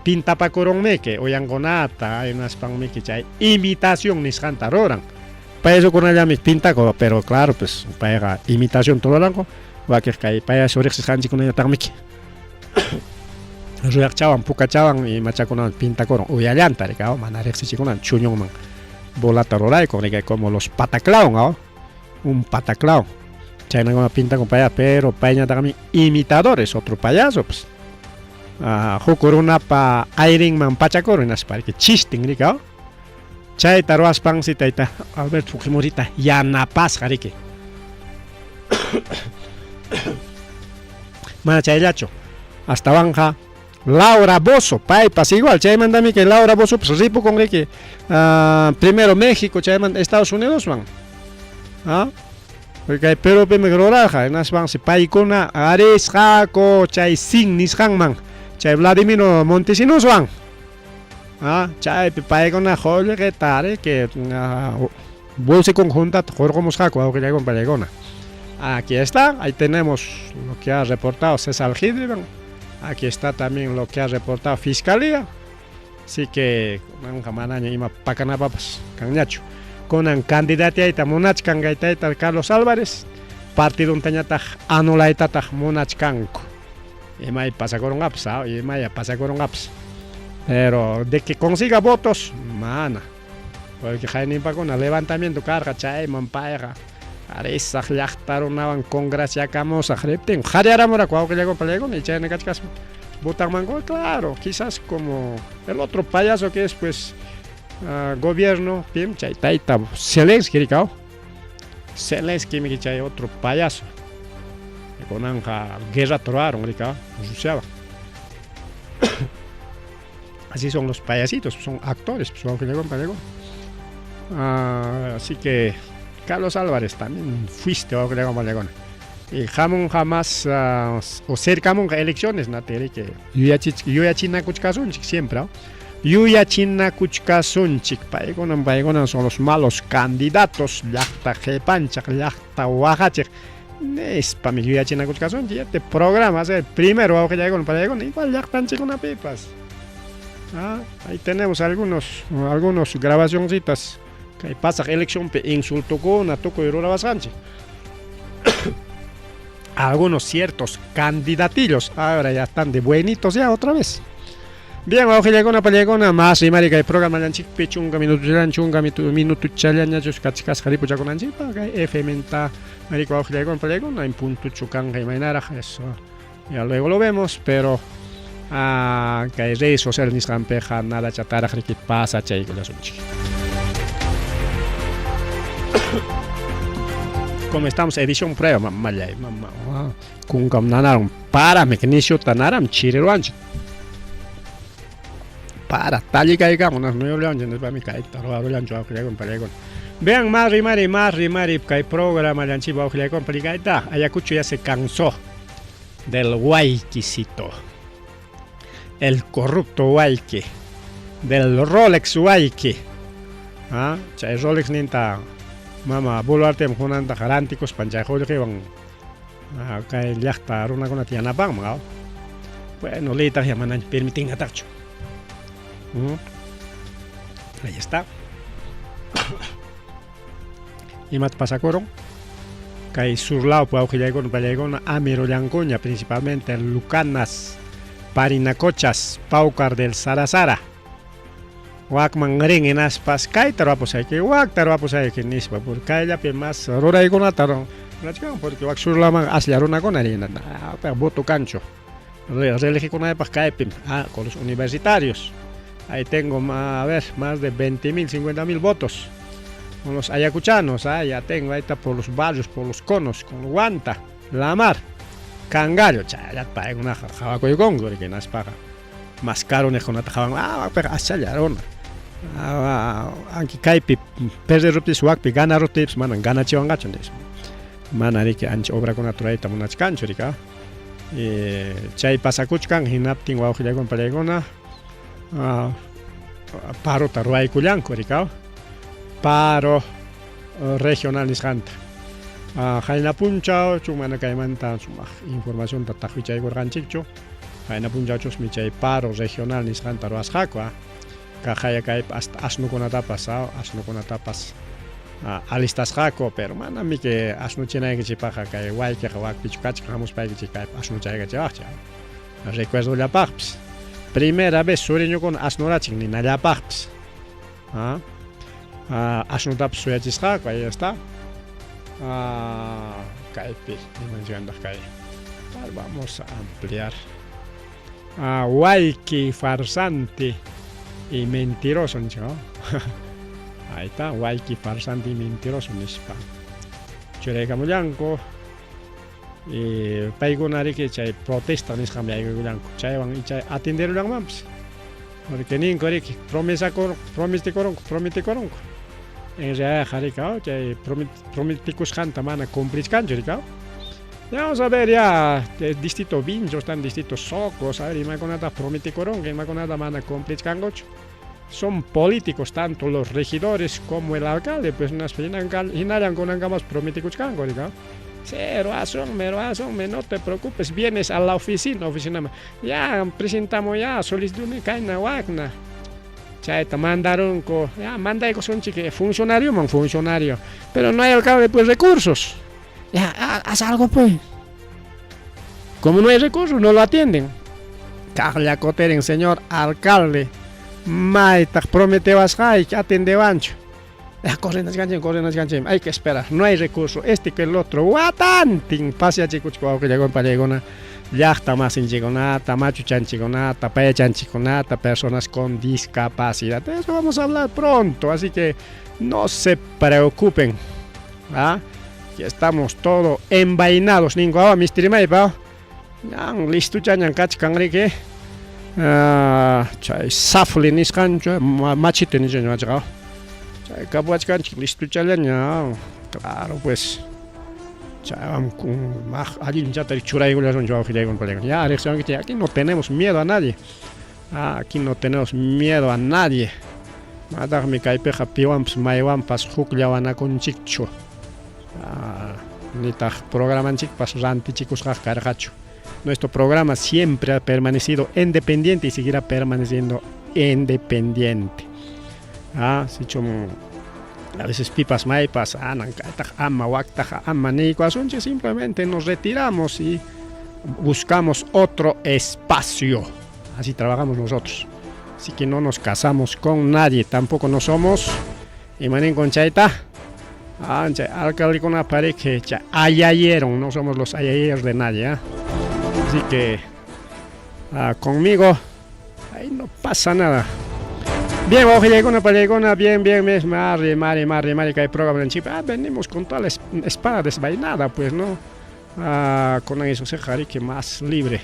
pintapakurunmiki uyankunata aynaspanmiki chay imitación nisqanta ruran payasukunallami pintaku pero claro pues payqa imitación ruranku wakiq kay payaso riqsisqanchikkunallataqmiki ruyaqchawan pukachawan imachakunawan pintakurun uyallanta rikao mana riqsichikunan chuñunman bolata rurayku rikay como los pataclown un pataclown chaynakuna pintakun payaso pero payñataqmi imitadores otro payaso pues huk runapa ayrinman pachakurun hinaspa chistin rikao chayta ruwaspansi tayta Alberto Fujimorita yanapasqa riki mana chayllachu hastawanja Laura Bozo paypas igual chaymantami que Laura Bozo pues ripukun riki primero México chaymanta Estados Unidos man porque Perúpimi rurarqa hinaspansi paykuna arisqaku chay sin nisqanman chay Vladimiro Montesinoswan chaypi paykuna qollqita riki bolsa conjuntata hurqumusqaku wawqillaykuna pallaykuna. Aquí está, ahí tenemos lo que ha reportado César Gidriban. Aquí está también lo que ha reportado Fiscalía. Así que, manaña ima pakanapapas, kanñachu. Kunan candidatiayta munachkankayta Carlos Álvarez, partido untañataq anulaytataq munachkanku. Imay pasakurunqapas, imaya pasakurunqapas. Pero de que consiga votos, mana. Porque haynimpakuna levantamiento carga chayman payqa. Arisaq llaqtarunawan congraciakamusaq riptin qhallaramuraq wawqillaykuna pallaykuna y chayna kachkas votanmanku claro quizás como el otro payaso que es pues gobierno pim chay tayta Zelensky rikao Zelensky mi chay otro payaso kunanqa guerra troaron rikao Rusia así son los payasitos son actores pues wawqillaykuna pallaykuna así que Carlos Álvarez también fuiste y jamás o cercamos elecciones nateri que yuyachina kuchkasunchik siempre yuyachina kuchkasunchik paykunan son los malos candidatos llaqta qhipanchaq llaqta waqachik nispami yuyachina kuchkasunchik este programa es el primero wawqillaykuna pallaykuna igual llaqtanchikunapipas ahí tenemos algunos grabacioncitas que pasa elección pe insulto con a toco y rurabasganchi algunos ciertos candidatillos ahora ya están de buenitos ya otra vez bien wawqillaykuna pallaykuna más rimari kay programa llanchikpi chunka minuto challañachus kachkasqa ripuchakunanchikpa kay FMta marica wawqillaykuna pallaykuna en puntuchu kanqa imaynaraq eso ya luego lo vemos pero kay redes sociales nisqanpiqa nada chataraq riki pasa chaykullasunchik. Como estamos edición prueba mamá kunkam nanaron para que nisho tanaram chiriruanchik para talikaykamun unas 9 leonches para mi kaita ruarulanchu wawqillaykuna pallaykuna vean más rimari kay programa llanchik wawqillaykuna pallaykayta Ayacucho ya se cansó del wayquisito el corrupto wayqui del Rolex wayqui Chay Rolex ninta mama boluarte junanta garánticos panchayjolki van kay llaqta runakuna tiyanapaqman. Bueno, leytaq ya mana permitinqatachu. Ahí está. Imat pasakoron kay surlao awqillaykuna pallaykuna amirullankuna principalmente Lucanas, Parinacochas, Paucar del Sarasara. Wakman ring inaspas kay tarapusayki wak tarapusayki nispa por kayllapi mas ruraykunata rachkan porque wak surlaman aslla runakuna rinata pero voto cancho religikunaypaq kaypi con los universitarios. Ahí tengo a ver más de 20.000, 50.000 votos con los ayacuchanos. Ya tengo ahí está por los barrios, por los conos, con Guanta, La Mar, Cangallo, ya pagan una jabacoycongo que nas paga más caro ne con atajaban pero ashallarona anki kaypi perde rupis wakpi gana rupis manan gana chiwangacho des manari que ancha obra con naturalita munachkancho rika chay pasakuchkan hinaptin wawqillaykuna pallaykuna paro tarwaykullanku rika paro regional nisqanta hayna punchaw chumana kaymanta sumaq información tataqwichaykurqanchikchu hayna punchawchusmi chay paro regional nisqanta ruwasqaku kajaya kaypi hasta asnukunatapas alistasqaku pero manami que asnuchinaykichipaqqa kay waykiqa wakpichu kachka hamuspaykichik kaypi asnuchaykachiwaqchu recuerdollapaqpis primera vez suriñukuna asnurachik ninallapaqpis asnutapas suyachisqaku ahí está kaypi imanchikantaq kay vamos a ampliar wayki farsante y mentiroso nisqa ahí está wayki farsante y mentiroso nisqa churaykamullanku paykunariki chay protesta nisqami aywakullanku chaywan chay atenderullanmanpis porque ninkuriki prometikoronku en realidad rika chay prometikusqanta mana cumplishkanchu rika. Vamos a ver ya distrito Vincho están distritos Socos, a ver imakunata prometikoronku imakunata mana cumplishkankuchu. Son políticos tanto los regidores como el alcalde, pues hinallankunankamapas prometikuchkanku rika. Sí, razón, no te preocupes, vienes a la oficina, ya presentamos ya solicitud kaina wakna. Chayta mandaron ya mandayko sonchik funcionario, pero no hay alcalde pues recursos. Ya, haz algo pues. Como no hay recursos, no lo atienden. Kajla koteren, señor alcalde. Maitag prometebas hay que atender ancho. Corren las canchas, hay que esperar, no hay recursos, este que el otro, guatantin, pase a chicos que llegó en Palegona, yachta más en chiconata, machuchan chiconata, payachan chiconata, personas con discapacidad. De eso vamos a hablar pronto, así que no se preocupen, que estamos todos envainados, ninguno mistirimay, listo, chañan cachcanrique, chay safli niscancho, machite niscancho, Capuachcanchik listo chalaña, claro pues. Ya, aquí no tenemos miedo a nadie. Aquí no tenemos miedo a nadie. Mi caipeja piwamps maywampas hukllawanakun-chikchu. Nitaq programanchikpas rantichikus cargacho. Nuestro programa siempre ha permanecido independiente y seguirá permaneciendo independiente. A veces pipas maipas, ama waktaja, ama neikuasunche, simplemente nos retiramos y buscamos otro espacio. Así trabajamos nosotros. Así que no nos casamos con nadie, tampoco no somos. Y manin con chaita, alcalde con apareje, ayayeron, no somos los ayayeros de nadie. Así que conmigo, ahí no pasa nada. Bien, bien, Mari, que hay programa en Chip. Venimos con toda la espada desvainada, pues, ¿no? Con eso se jarique más libre.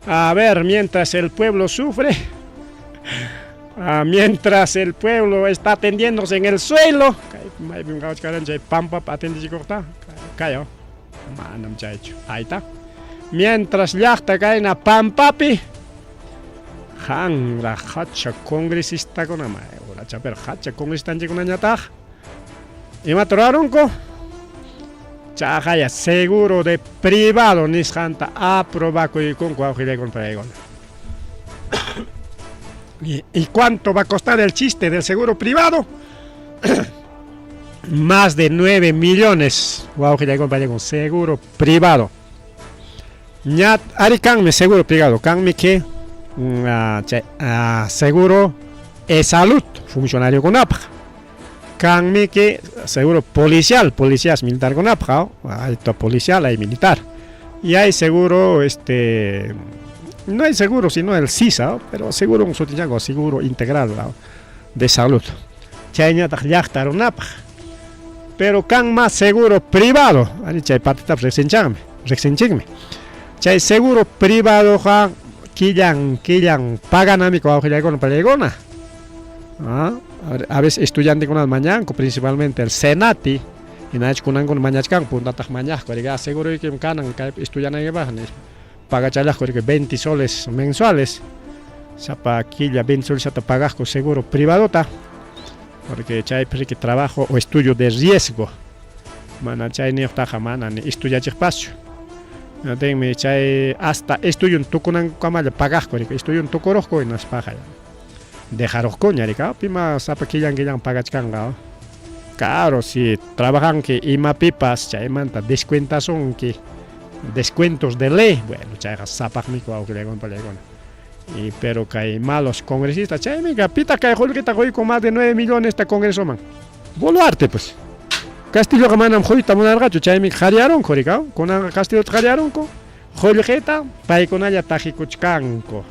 A ver, mientras el pueblo sufre, mientras el pueblo está tendiéndose en el suelo, ahí está. Mientras ya está caen pampapi. La hacha congresista con ama hacha pero hacha con esta ñata y maturaronco chajaya seguro de privado nisjanta aprobaco y con cuajile con pregón. ¿Y cuánto va a costar el chiste del seguro privado? Más de 9 millones. Wow, que ya acompañé con seguro privado. Ya, ari canme seguro privado. Canme que seguro de salud. Funcionario con APA. Canme que seguro policial. Policías militar con APA. Hay policial, hay militar. Y hay seguro, no hay seguro sino el CISA, pero seguro un sotillago, seguro integral de salud. Chayña tajllachtar un APA. Pero can más seguro privado, chay patita rexenchame. Chay seguro privado ja quillan pagan a mi con pelegona. A veces estudiante con el mañanco, principalmente el Senati, y nach con mañachcan, punta taj mañasco, seguro que canan estudian en bajan, paga chalas que 20 soles mensuales. Sapa quilla 20 soles te pagas con seguro privado ta. Porque chay que trabajo o estudio de riesgo. Mana chay ni taja mana ni estudia espacio. No tengo chay hasta estudio un tucunan como le pagas porque estudio un tucorosco y no es paja. Dejaros coña rica, pima sapa quillan pagas canga. Claro, si trabajan que ima pipas chay manta descuentas son que descuentos de ley. Bueno, chay sapa mi cuau que le gon palegón. Y pero que hay malos congresistas, chay mi capita que hay con más de 9 millones este congreso man. Boluarte pues. Castillo que manam joy tamun argacho chay mi jariaron coricao, con Castillo jariaron co. Joljeta pai con allá tajikuchkanko.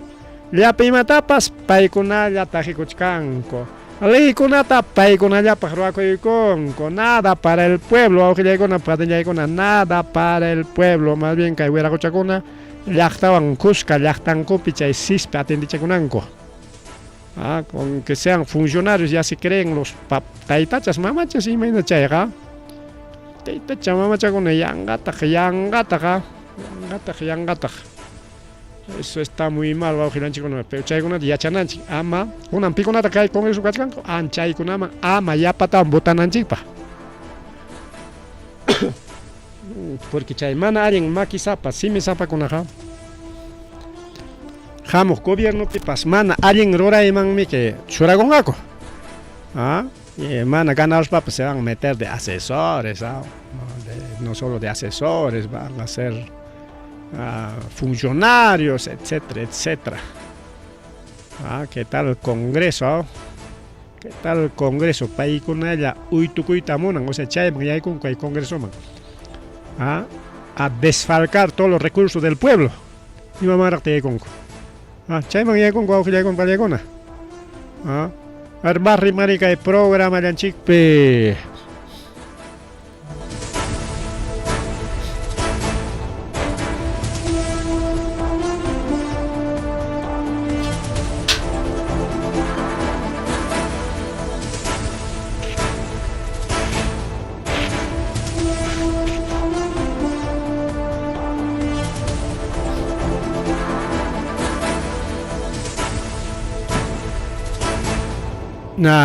Ya pima tapas pai con allá tajikuchkanko. Ley con ata pai con allá pajruaco y con nada para el pueblo, aunque ya con nada para el pueblo, más bien que hubiera cochacona. Llactaban Cusca, llactan copicha y cispe atendicha con anco. Con que sean funcionarios ya se creen los taitachas mamachas y me chayga. Taitacha mamacha con yangata. Eso está muy mal, va a girar chico no, pero chay con ya chananchi, ama, una piconata que hay con eso cachcanco, anchay con ama ya patan botananchipa. Porque chay mana alguien maki sapa, si me sapa con ajá. Jamos gobierno pipas mana alguien rora y man mi que churagongaco. Y mana ganar los papas se van a meter de asesores, no solo de asesores, van a ser funcionarios, etcétera, etcétera. ¿Qué tal el Congreso? ¿Qué tal el Congreso? Paí con ella, uytucuitamunan, o sea, chay man ya con el Congreso man. A desfalcar todos los recursos del pueblo. Y mamá rate con. Chayman ya con guajilla con palegona. Barri marica de programa de chipe.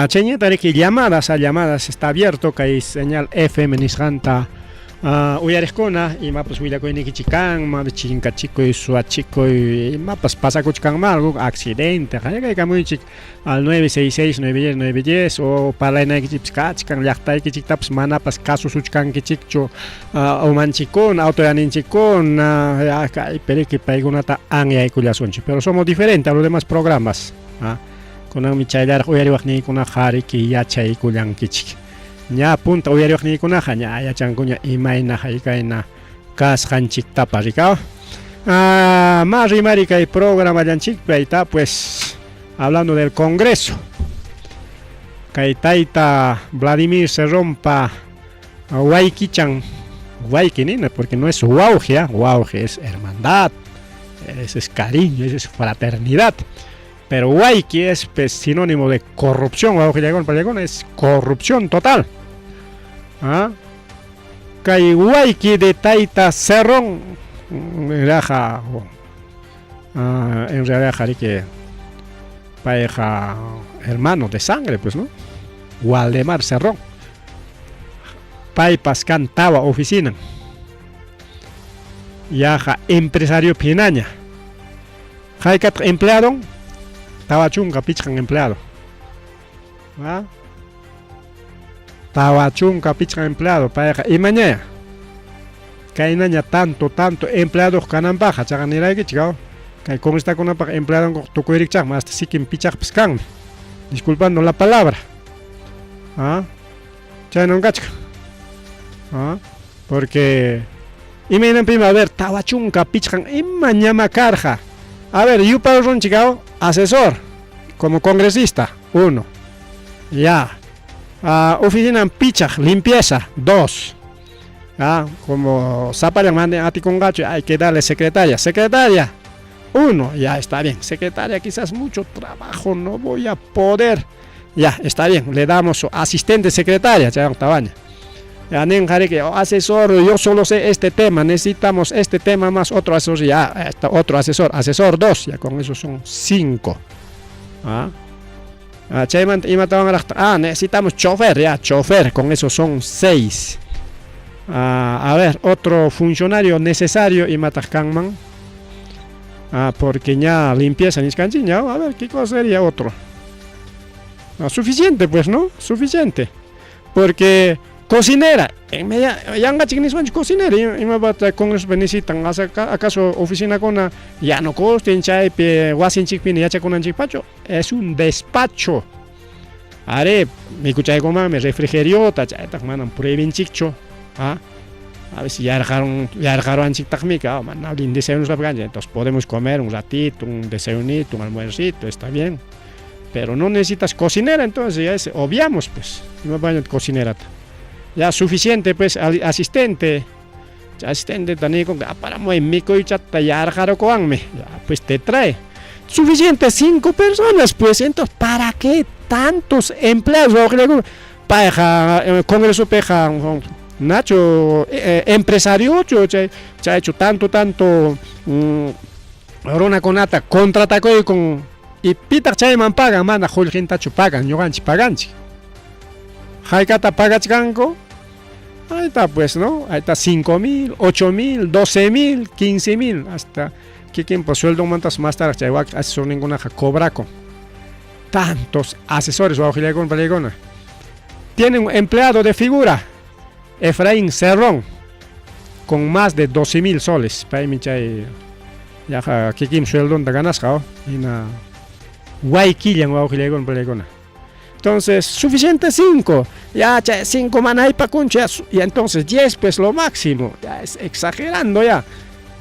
Cheñeta de que llamadas a llamadas está abierto que hay señal FM nisjanta uyarescona y mapas huilaco ni kichikan ma chinka chico y suachico y mapas pasa kuchkan algo accidente hay que muy chic al 966 910 o para la kichipskachkan yachtai kichitaps mana pas casos uchkan kichikcho o manchicon autoyaninchicon hay pero que paigunata anya y culiasonchi pero somos diferentes a los demás programas. Con mi chaylar uyariwakni kuna hari ki ya chay kulang kichik nya punta uyariwakni kuna hanya ya changunya imaina haikaina kas hanchik taparika mari marika y programa yanchik peita pues hablando del Congreso kaitaita Vladimir se rompa waikichan waikini porque no es wauge es hermandad es cariño es fraternidad. Pero Waiki es sinónimo de corrupción, es corrupción total. Kai Waiki de Taita Cerrón, en realidad que pareja hermano de sangre, pues, ¿no? Waldemar Cerrón. Paipas cantaba oficina. Yaja empresario pinaña. Jaikat empleado. Tawachunga pichkan empleado. ¿Ah? Tawachunga pichkan empleado. Pareja. Y mañana. Kainaña tanto empleados canan baja. Chaganira que chicao. Que con esta con empleado con tu cuirichak más sí que pichak pescan. Disculpando la palabra. ¿Ah? Ya no engacha. ¿Ah? Porque y me en primavera tawachunca pichkan y mañana carja. A ver, yo para un chico asesor como congresista 1. Ya. Oficina pichak limpieza 2. Como Zapala mande a ti con gacho, hay que darle secretaria 1, ya está bien. Secretaria quizás mucho trabajo, no voy a poder. Ya, está bien, le damos asistente secretaria, ya tabaña. Ya que asesor, yo solo sé este tema, necesitamos este tema más otro asesor, ya está otro asesor 2, ya con eso son 5. Necesitamos chofer, con eso son 6. A ver, otro funcionario necesario y matascanman. Porque ya limpieza ni canchiña, a ver, ¿qué cosa sería otro? Suficiente, pues, ¿no? Suficiente. Porque cocinera, ya cocinera, y me va a con eso necesitan, ¿acaso oficina con ya no costen chay, wasin chickpin, ya con chipacho? Es un despacho. Are, me escuché como me refrigerio, tachay, mandan prueben chicho. A ver si ya dejaron chiktagmica, manabling desayunos la ganja, entonces podemos comer un ratito, un desayunito, un almuercito, está bien. Pero no necesitas cocinera, entonces ya obviamos, pues, no vayan cocinera. Ya suficiente, pues, asistente. Asistente también con para muy mico y chata ya dejaron coanme, pues te trae. Suficiente 5 personas, pues, entonces ¿para qué tantos empleados? Paja, Congreso peja. Nacho, empresario, ya ha hecho tanto, Rona Conata, contratacó con. Y Peter Chayman pagan, manda, Jorge Tacho pagan, Yoganchi paganchi. Jaikata pagachgango. Ahí está, pues, ¿no? Ahí está 5,000, 8,000, 12,000, 15,000, hasta que tiempo sueldo montas más tarde, Chayhuac, asesor ninguna cobraco. Tantos asesores, Guajilegón, Valegona. Tiene un empleado de figura. Efraín Cerrón, con más de 12,000 soles. Para mí, ya que Kim sueldo de ganas, y na Guayquilla, Guajilegón, Valegona. Entonces, suficiente 5. Ya 5 manay para concha. Y entonces 10, pues lo máximo. Ya es exagerando ya.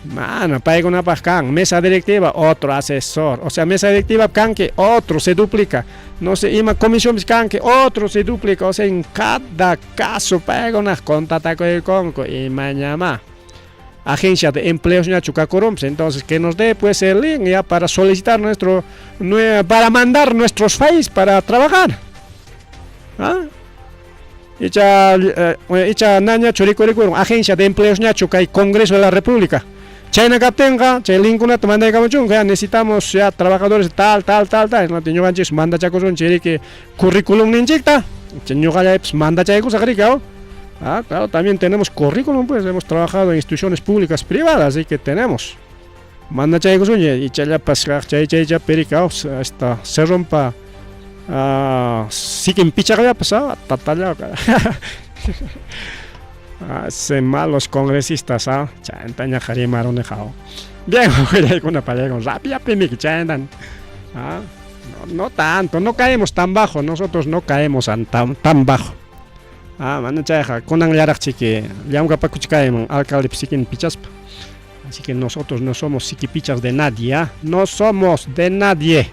Mano, paga una pascan, mesa directiva, otro asesor. O sea, mesa directiva canque, otro se duplica. No sé, ima comisión canque, otro se duplica. O sea, en cada caso paga una contata con el conco y mañana. Agencia de empleos Chucacorumps, entonces que nos dé pues el link ya para solicitar para mandar nuestros files para trabajar. Echa Naña Churicuricur, Agencia de Empleos Chuca y Congreso de la República. China Captenga, Chelinguna, Tomanda de Camuchunga, necesitamos ya trabajadores tal. No tengo ganchis, manda chacos un chirique currículum ninjicta. Cheñuga manda chacos agricao. Claro, también tenemos currículum, pues hemos trabajado en instituciones públicas privadas, así que tenemos. Manda chacos un y chaya pascar, chaya pericao, hasta se rompa. Sí que en picha ya pasaba, tatalla. Se malos congresistas, chantaña jarimaron dejado. Bien, una pareja con rápida pimic chantan. No tanto, no caemos tan bajo, nosotros no caemos tan bajo. Manachaja, con angliarachi que llama pacuchcaemon, alcalde psiquin pichaspa. Así que nosotros no somos psiquipichas de nadie, no somos de nadie.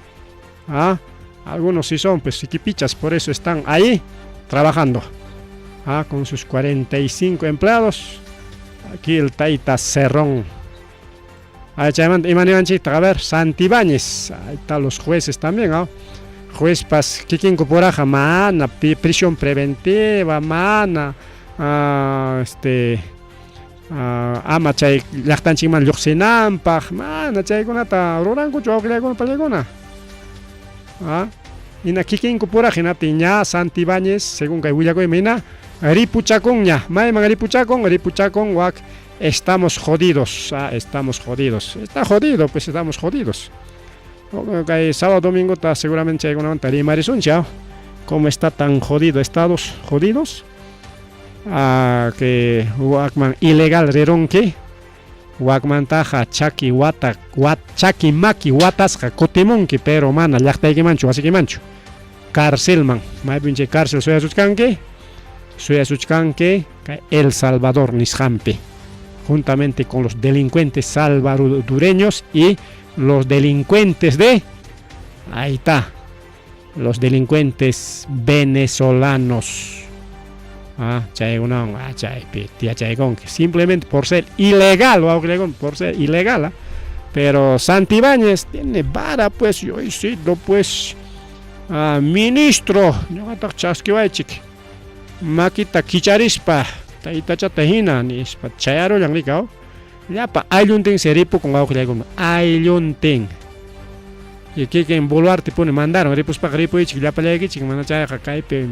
Algunos sí son, pues psiquipichas, por eso están ahí trabajando. Con sus 45 empleados. Aquí el Taita Cerrón. A ver, Santibáñez. Ahí están los jueces también. Juez pas Kikin Coporaja, mana, prisión preventiva, mana, ama chay lactanchiman lluqsinampaj, mana chay kunata ruranku chawqllaykunapa pallaykunata. ina kikinku pura hinati ña Santibáñez según kay willakoy mina ripuchakun ña mayman ripuchakun wak estamos jodidos, estamos jodidos, está jodido, pues estamos jodidos. Kay sábado domingo ta seguramente chaykunaman rimarisun chao, como está tan jodido, estados jodidos, que wakman ilegal reronque wakman taja chaki maki watasqa kutimunki pero mana llaqtaykimanchu wasikimanchu cárcelman maypinche cárcel suyasuchkanki kay El Salvador nisqanpi juntamente con los delincuentes salvadoreños y los delincuentes de ahí está los delincuentes venezolanos. Simplemente por ser ilegal, por ser ilegal, pero Santibáñez tiene vara, pues yo he sido pues ministro, yo atak chaskiwaichik, makita kicharispa, taitachatahina, nispa chayaro yang likao, ya pa ayunting seripo con auclegon, ayunting. Y que en Boluarte pone mandaron, ripos pa ripo y ya pa legi chik manachaya kakaipe.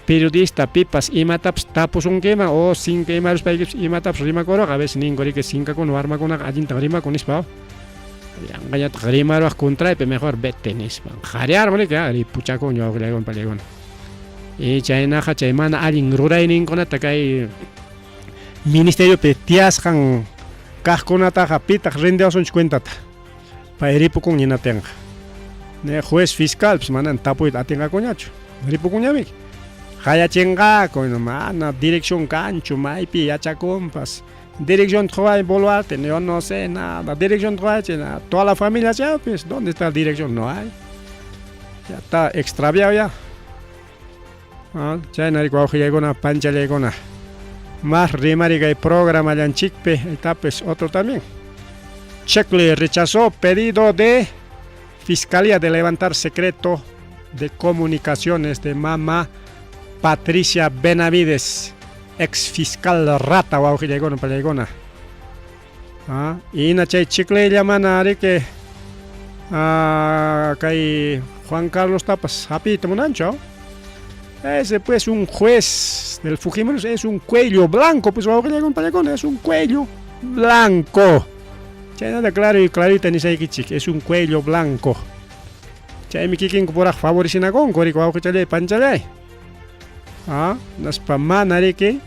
Periodista pipas imataps tapos un quema o sin quemar los países imataps rima coro a veces ningori que sinca con arma con allí rima con ispa yang gaya rima los contra y mejor vete nispa jarear mole que ari pucha coño que le con palegón y chaina chaimana alguien rurainin con atakai ministerio petias kan kaskonata japita rende son cuenta pa eripo con ina tenga ne juez fiscal pues manan tapo atenga coñacho eripo coñami Jaya chenga con mana dirección cancho maipi yacha compas dirección trabajo Boluarte yo no sé nada dirección trabajo toda la familia ya pues dónde está la dirección no hay ya está extraviado ya ya nari cuau llegona pancha llegona más rimariga y programa ya en chikpe está pues otro también Checle rechazó pedido de Fiscalía de levantar secreto de comunicaciones de mamá Patricia Benavides, ex fiscal rata o llegona para llegona. Y na chay chicle llaman a que kay Juan Carlos Tapas, apito monancho. Ese pues un juez del Fujimori es un cuello blanco, pues o llegona para llegona es un cuello blanco. Chay nada claro y clarita ni say kichik, es un cuello blanco. Chay mi kikin ko pura favorisina con kori ko chale panchalay. Nas pamanari que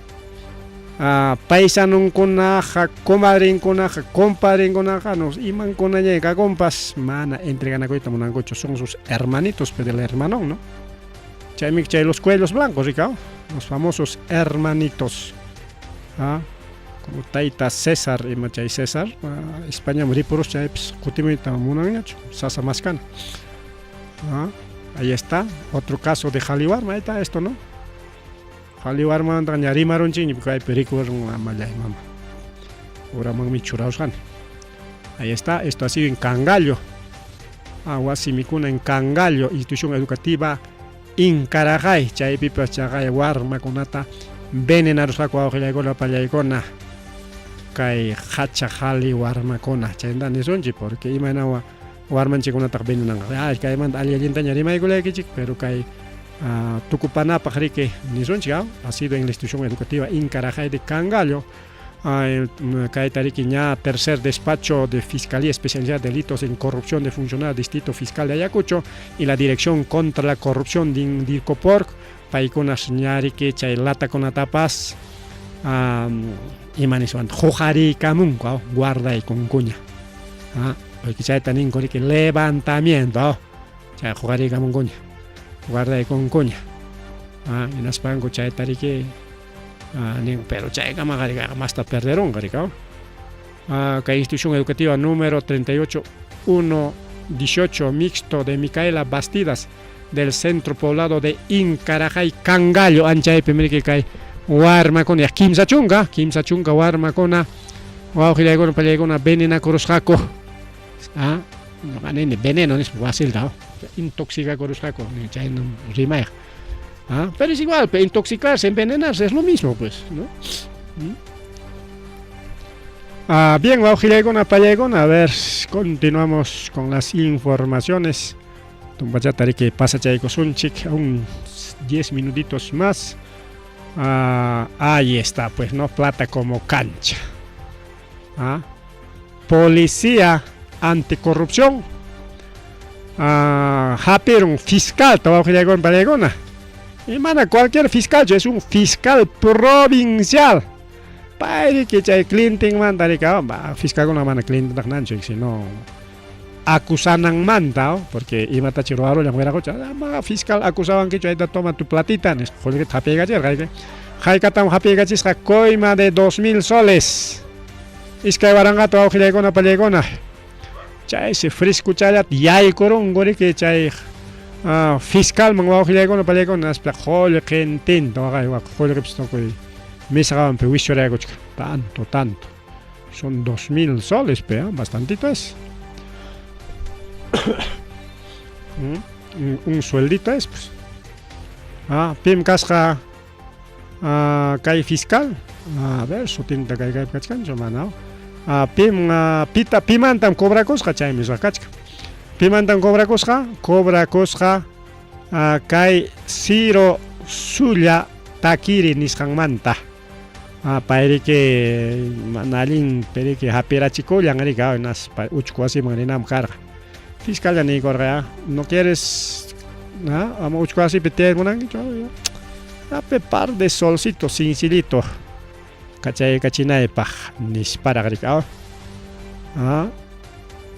paisanon konaja, comadrin konaja, compadrin konaja, nos iman konaña que compas, mana entregan a coita monangocho, son sus hermanitos pero del hermanón, ¿no? Chay los cuellos blancos, Ricardo, los famosos hermanitos, como Taita César y Machay César, España moripuros chay kutimita monangacho, sasa mascan. Ahí está, otro caso de Jalibar, ahí está esto, ¿no? Jalibar manda ñarimaron chini porque hay pericos malay mama. Ahora mi churausgan. Ahí está, esto ha sido en Cangallo. Guasimicuna en Cangallo, institución educativa Incarajay, chay pipas chagay warma kunata venenaros aqua ojilagona pallaicona. Kay hacha jali warma kona, chayndan isonchi porque imanawa warman chikunata venenan. Kay man alienta ñarimay gulay pero kay Tucupanapa Jarique Nizonchia ha sido en la institución educativa Incarajay de Cangallo, tercer despacho de Fiscalía Especializada de Delitos en Corrupción de Funcionarios Distrito Fiscal de Ayacucho y la Dirección contra la Corrupción de Dircoporc, Paikonas Ñarique Chaylata con Atapas, Imaniswan, Jojari Kamun, guarda y con cuña. Porque chay tanin que levantamiento, chay Jojari Kamun cuña. Guarda y con coña. En Aspango chay tarike pero chay gamagariga más ta perderón garicao. Que institución educativa número 38118 mixto de Micaela Bastidas del centro poblado de Incarajay Cangallo anchay primero que warma con ya kimsa chunga warma con wauhila con pelegona venena corosjaco. No ganen veneno es fácil dao. Intoxica coruscaco, rimay. Pero es igual, intoxicarse, envenenarse es lo mismo, pues, ¿no? Bien, Guajilegona, Pallegona, a ver, continuamos con las informaciones Tumpachatari que pasa chaycos un chic, un 10 minutitos más. Ahí está, pues, ¿no? Plata como cancha. Policía anticorrupción. Un fiscal, trabajo con Palegona. Y mana, cualquier fiscal, es un fiscal provincial. Para que chay Clinton manda, fiscal con la mana Clinton, Nancho, si no. Acusanan manta, porque iba a chiroaro la mujer a fiscal acusaban que yo toma tu platita, es joder que tapega ayer, Jaikatam Hapigachis coima de 2.000 soles. Es que baranga to augilegona palegona. Chay se frisco chayat yay coron gori que chay fiscal mangwa augilegona palegona es plajol que intento haga joder que esto que me sacaban pe wisho tanto. Son 2.000 soles, bastantito es. Un sueldito es, pues. Pim casca kai fiscal. A ver, su tinta kai kachkan, manao. Pim pita pimantam cobra cosca chay misma kachka. Pimantam cobra cosca kai siro suya takiri niskan manta. Pairi que manalin peri que hapera chico yang ari ka nas uchkwasi manginam carga. Fiscal ya ni correa, no quieres, vamos a buscar así peter a par de solcito, sincilito, cachay cachina pa, ni para gricao.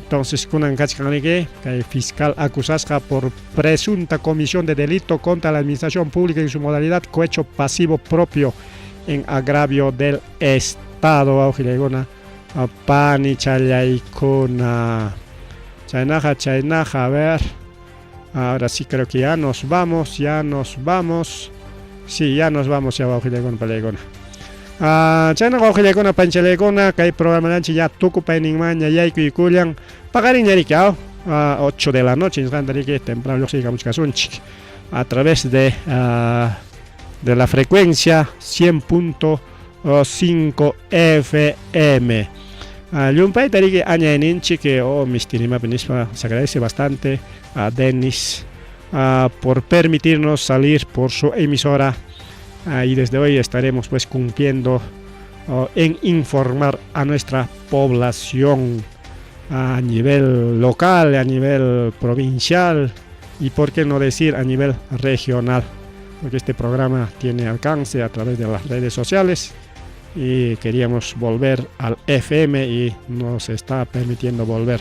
Entonces, con un que el fiscal acusasca por presunta comisión de delito contra la administración pública en su modalidad cohecho pasivo propio en agravio del Estado. Augilegona, pani chayaikona. Chaynaja, a ver. Ahora sí creo que ya nos vamos. Sí, ya nos vamos ya abajo de con palegona. Chaynaja abajo de con panchalegona, que hay programa de ya tuku painingmaña ya y kulian. Pagarin ya 8 de la noche, en temprano lo sigamos casunchik. A través de la frecuencia 100.5 FM. Lumpay Tariki Añaninchi que Mistinima Penispa se agradece bastante a Denis por permitirnos salir por su emisora y desde hoy estaremos pues cumpliendo en informar a nuestra población a nivel local, a nivel provincial y por qué no decir a nivel regional, porque este programa tiene alcance a través de las redes sociales. Y queríamos volver al FM y nos está permitiendo volver.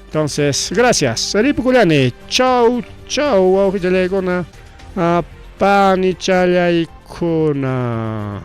Entonces, gracias. Seripu Kuliani. Chau. Auhijalegona. Pani Chalayakuna.